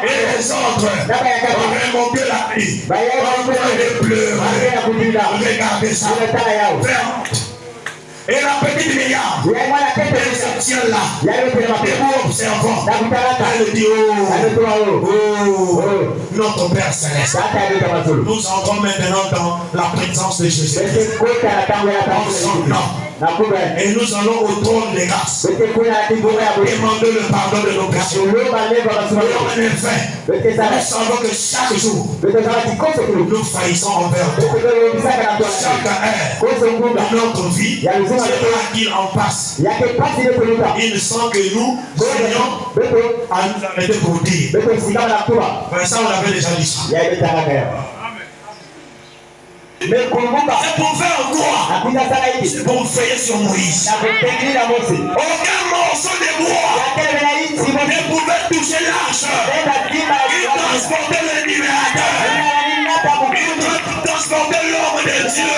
et les autres, auraient monté la pluie, auraient pleuré. Regardez ça. Et la petite Myriam, elle se tient là, debout observant. Elle dit, notre Père Céleste. Nous entrons maintenant dans la présence de Jésus. En son nom. Et nous allons au trône des grâces. Demander le pardon de nos péchés. En effet, nous savons que chaque jour, nous faillissons envers toi. Chaque heure de notre vie, c'est là qu'il en passe. Il me semble que nous soyons à nous arrêter pour dire. Mais ça, on avait déjà dit ça. Mais pour faire quoi? C'est pour veiller sur Moïse. Aucun morceau de bois ne pouvait toucher l'arche. Il transportait le libérateur. Il transportait l'homme de Dieu.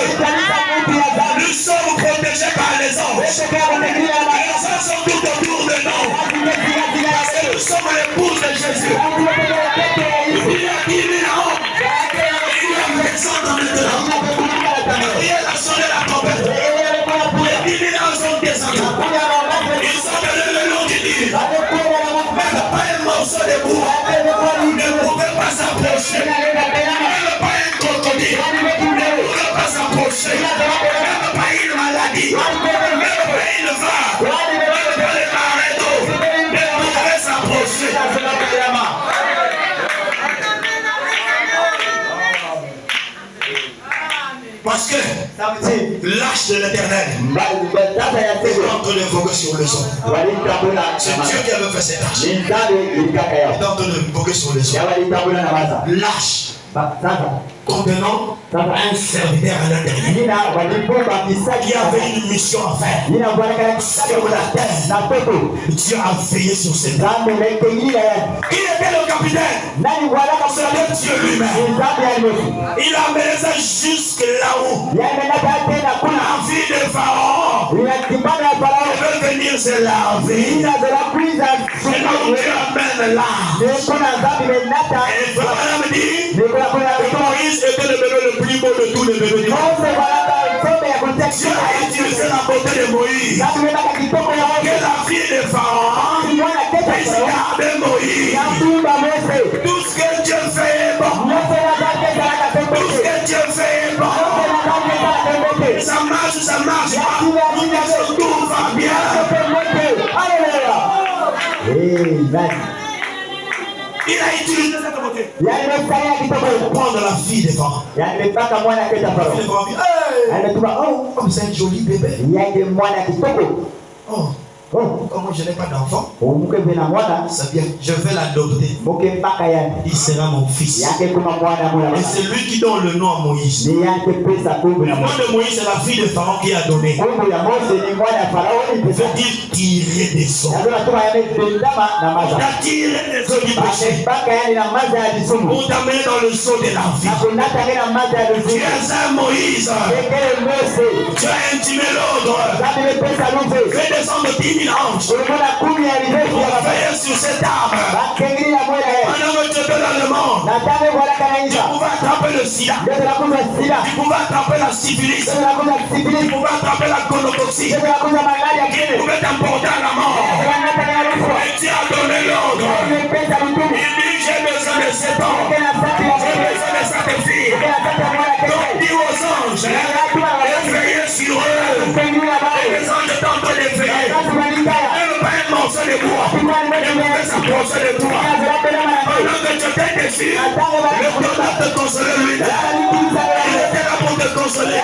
Nous sommes protégés par les anges. Les anges sont tout autour de nous. Parce que nous sommes l'épouse de Jésus. Il y a 10 000 hommes. Il y a personne dans le temps. Il y a la paradis, même au pays de phare, même dans les marais d'eau, ne pourrait s'approcher. Parce que l'arche de l'Éternel est en train d'invoquer sur le son. C'est Dieu qui avait fait cette arche. Il est en train d'invoquer sur le son. L'arche contenant un serviteur à l'intérieur qui avait une mission à faire sur la terre. Dieu a veillé sur cette terre. Qui était le capitaine? C'est Dieu lui-même. Il a amené ça jusque là-haut. La vie de Pharaon. Il veut venir se laver. C'est là où Dieu amène là. Et Pharaon me dit que Moïse était le bébé le plus beau de tous les bébés du monde. Dieu a utilisé la beauté de Moïse. Que la fille de Pharaon puisse garder Moïse. Tout ce que Dieu fait est bon. Tout ce que Dieu fait est bon. Ça marche pas. Tout va bien. Il a utilisé cette beauté pour prendre la fille des Pharaon. Comme c'est un joli bébé. Oh, comment je n'ai pas d'enfant, c'est bien, je vais l'adopter. Il sera mon fils. Et c'est lui qui donne le nom à Moïse. Le nom de Moïse, c'est la fille de Pharaon qui a donné. Je veux dire tirer des eaux. Il a tiré des eaux du péché pour t'amener dans le seau de la vie. Tu es un Moïse. Tu as intimé l'ordre. Fais descendre 10 000 anges pour veiller sur cette arme. Pendant que tu étais dans le monde, tu pouvais attraper le sida, tu pouvais attraper la syphilis, tu pouvais attraper la gonotoxie, tu pouvais t'emporter à la mort. Et tu as donné l'ordre. Il dit j'ai besoin de cet homme, j'ai besoin de cette fille. Donc dis aux anges de veiller sur eux. Et les anges t'ont donné de veiller. Ne pas un morceau de bois, ne pouvait s'approcher de toi. Pendant que tu étais déçu, le Dieu va te consoler lui. Il était là pour te consoler.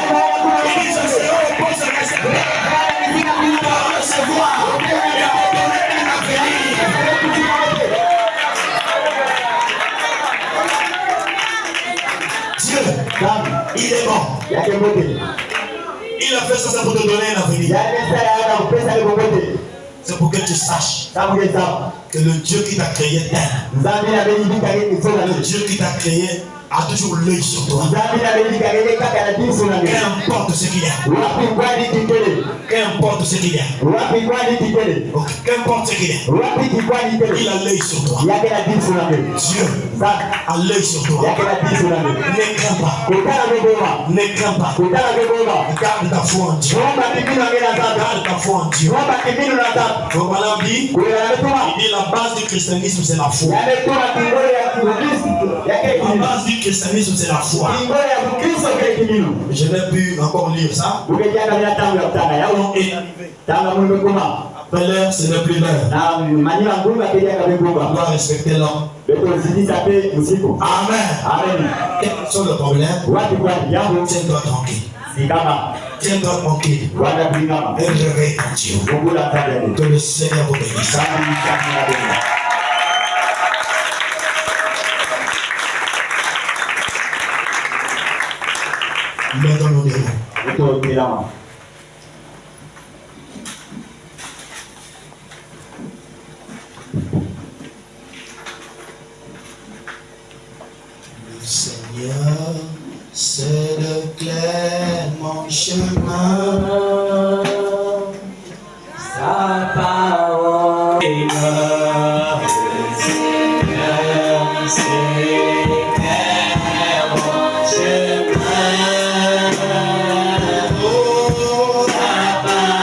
Il dit je serai au poste de récepteur pour recevoir et pour donner un avenir. Dieu, il est bon. Il a fait ça pour te donner un avenir. C'est pour que tu saches que le Dieu qui t'a créé t'aime. Le Dieu qui t'a créé a toujours l'œil sur toi. Qu'importe ce qu'il y a. Qu'importe ce qu'il y a. Okay. Qu'importe ce qu'il y a. Il a l'œil sur toi. Dieu a l'œil sur toi. Ne crains pas. Ne crains pas. Garde ta foi en Dieu. Garde ta foi en Dieu. Voilà, il dit la base du christianisme c'est la foi. La base du christianisme c'est la foi. Je n'ai pu encore lire ça. Après l'heure, ce n'est plus l'heure. On doit respecter l'homme. Amen. Quel que soit le problème, tiens-toi tranquille. Tiens-toi tranquille. Et réveille ton Dieu. Que le Seigneur vous bénisse. Mettons nos debout. Le Seigneur, c'est le clément chemin. Sa parole est le Seigneur, c'est le clément chemin. Sa parole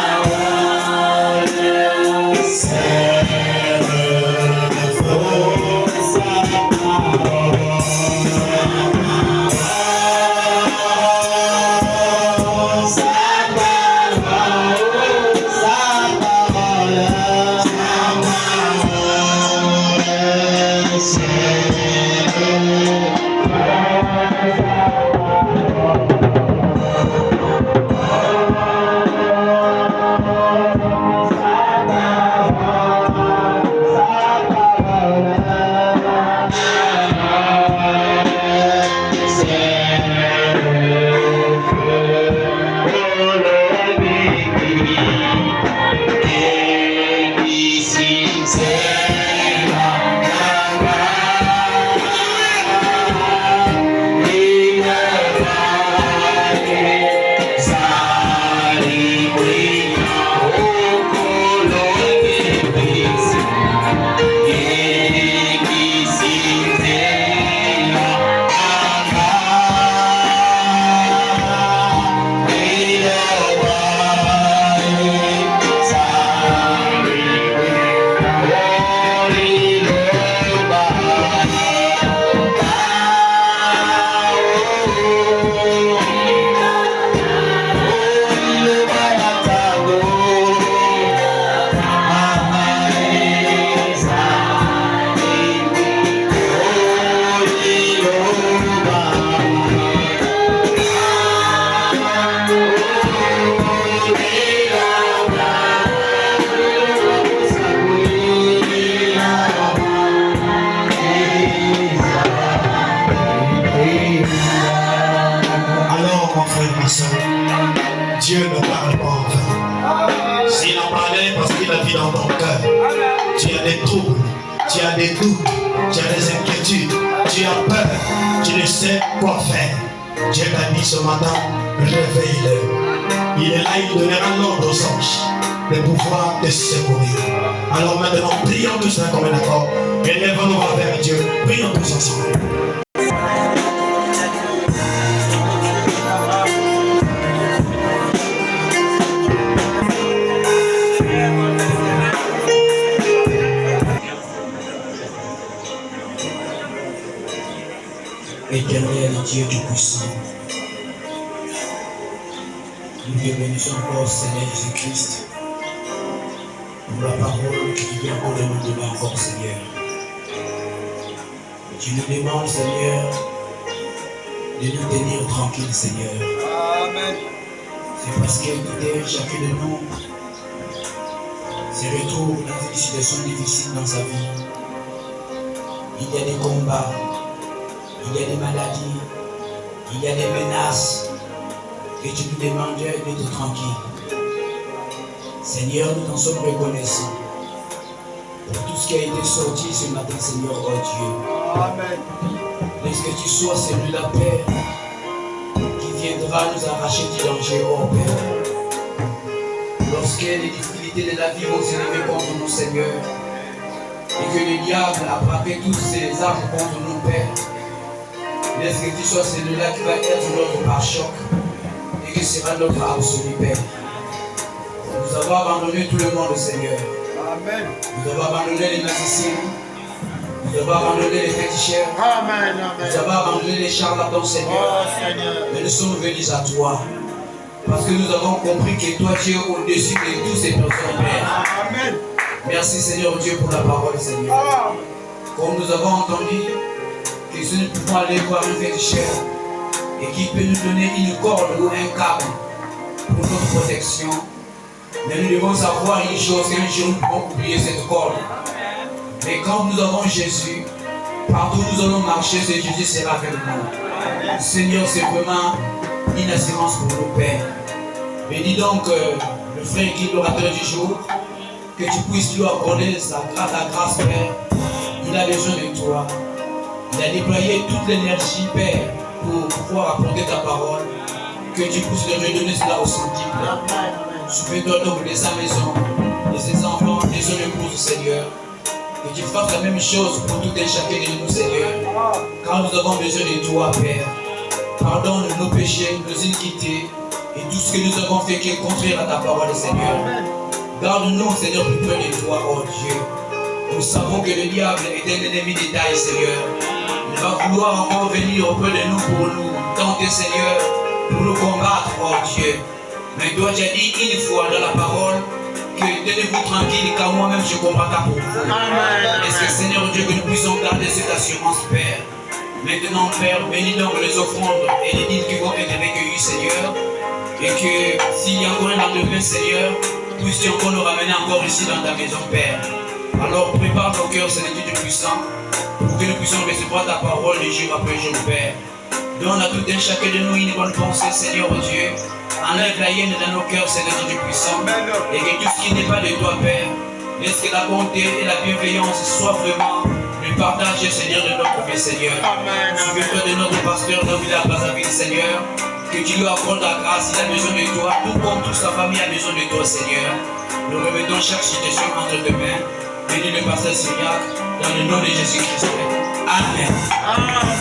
pas en vain. S'il a parlé parce qu'il a dit dans ton cœur, tu as des troubles, tu as des doutes, tu as des inquiétudes, tu as peur, tu ne sais quoi faire. Dieu t'a dit ce matin, réveille-le. Il est là, il donnera l'ordre aux anges de pouvoir te secourir. Alors maintenant, prions tous un comme un accord. Élèvons-nous vers Dieu. Prions tous ensemble. Éternel Dieu Tout-Puissant, nous te bénissons encore, Seigneur Jésus-Christ, pour la parole que tu viens encore de nous donner encore, Seigneur. Tu nous demandes, Seigneur, de nous tenir tranquilles, Seigneur. Amen. C'est parce que tout et chacun de nous se retrouve dans une situation difficile dans sa vie. Il y a des combats. Il y a des maladies, il y a des menaces, et tu nous demandes d'être tranquille. Seigneur, nous t'en sommes reconnaissants pour tout ce qui a été sorti ce matin, Seigneur, oh Dieu. Amen. Laisse que tu sois celui de la paix qui viendra nous arracher du danger, oh Père. Lorsque les difficultés de la vie vont s'élever contre nous, Seigneur, et que le diable a braqué toutes ses armes contre nous, Père, laisse que tu sois celui-là qui va être notre pare-choc et qui sera notre absolu Père. Nous avons abandonné tout le monde, Seigneur. Amen. Nous avons abandonné les magiciens. Nous avons abandonné les féticheurs. Amen. Nous avons abandonné les charlatans, Seigneur. Oh Seigneur. Mais nous sommes venus à toi. Parce que nous avons compris que toi, tu es au-dessus de tous ces personnes, Père. Amen. Merci, Seigneur Dieu, pour la parole, Seigneur. Comme nous avons entendu, que si nous pouvons aller voir un féticheur et qui peut nous donner une corde ou un câble pour notre protection, mais nous devons savoir une chose, qu'un jour nous pouvons oublier cette corde. Mais quand nous avons Jésus, partout où nous allons marcher, ce Jésus sera avec nous. Seigneur, c'est vraiment une assurance pour nos pères. Bénis donc le frère qui est l'orateur du jour, que tu puisses lui accorder ta grâce, Père. Il a besoin de toi. Il a déployé toute l'énergie, Père, pour pouvoir apporter ta parole. Que tu puisses lui redonner cela au centuple. Souviens-toi donc de sa maison, de ses enfants, de son épouse, Seigneur. Que tu fasses la même chose pour tout et chacun de nous, Seigneur. Car nous avons besoin de toi, Père. Pardonne nos péchés, nos iniquités et tout ce que nous avons fait qui est contraire à ta parole, Seigneur. Garde-nous, Seigneur, plus près de toi, oh Dieu. Nous savons que le diable est un ennemi des tailles, Seigneur. Il va vouloir encore venir auprès de nous pour nous tenter, Seigneur, pour nous combattre, oh Dieu. Mais toi, tu as dit une fois dans la parole que tenez-vous tranquille, car moi-même je combattrai pour vous. Est-ce que, Seigneur Dieu, que nous puissions garder cette assurance, Père? Maintenant, Père, bénis donc les offrandes et les dîmes qui vont être recueillies, Seigneur. Et que s'il y a encore un lendemain, Seigneur, puisses-tu encore nous ramener encore ici dans ta maison, Père. Alors prépare nos cœurs, Seigneur Dieu puissant, pour que nous puissions recevoir ta parole de jour après jour, Père. Donne à tout un chacun de nous une bonne pensée, Seigneur Dieu. Enlève la haine dans nos cœurs, Seigneur Dieu puissant. Et que tout ce qui n'est pas de toi, Père, laisse que la bonté et la bienveillance soient vraiment le partage, Seigneur, de notre vie, Seigneur. Souviens-toi de notre pasteur, notre village Brazzaville, Seigneur. Que tu lui accordes ta grâce, il a besoin de toi, tout comme toute sa famille a besoin de toi, Seigneur. Nous remettons chaque situation entre tes mains. Bénis le pasteur Signac, dans le nom de Jésus-Christ. Amen.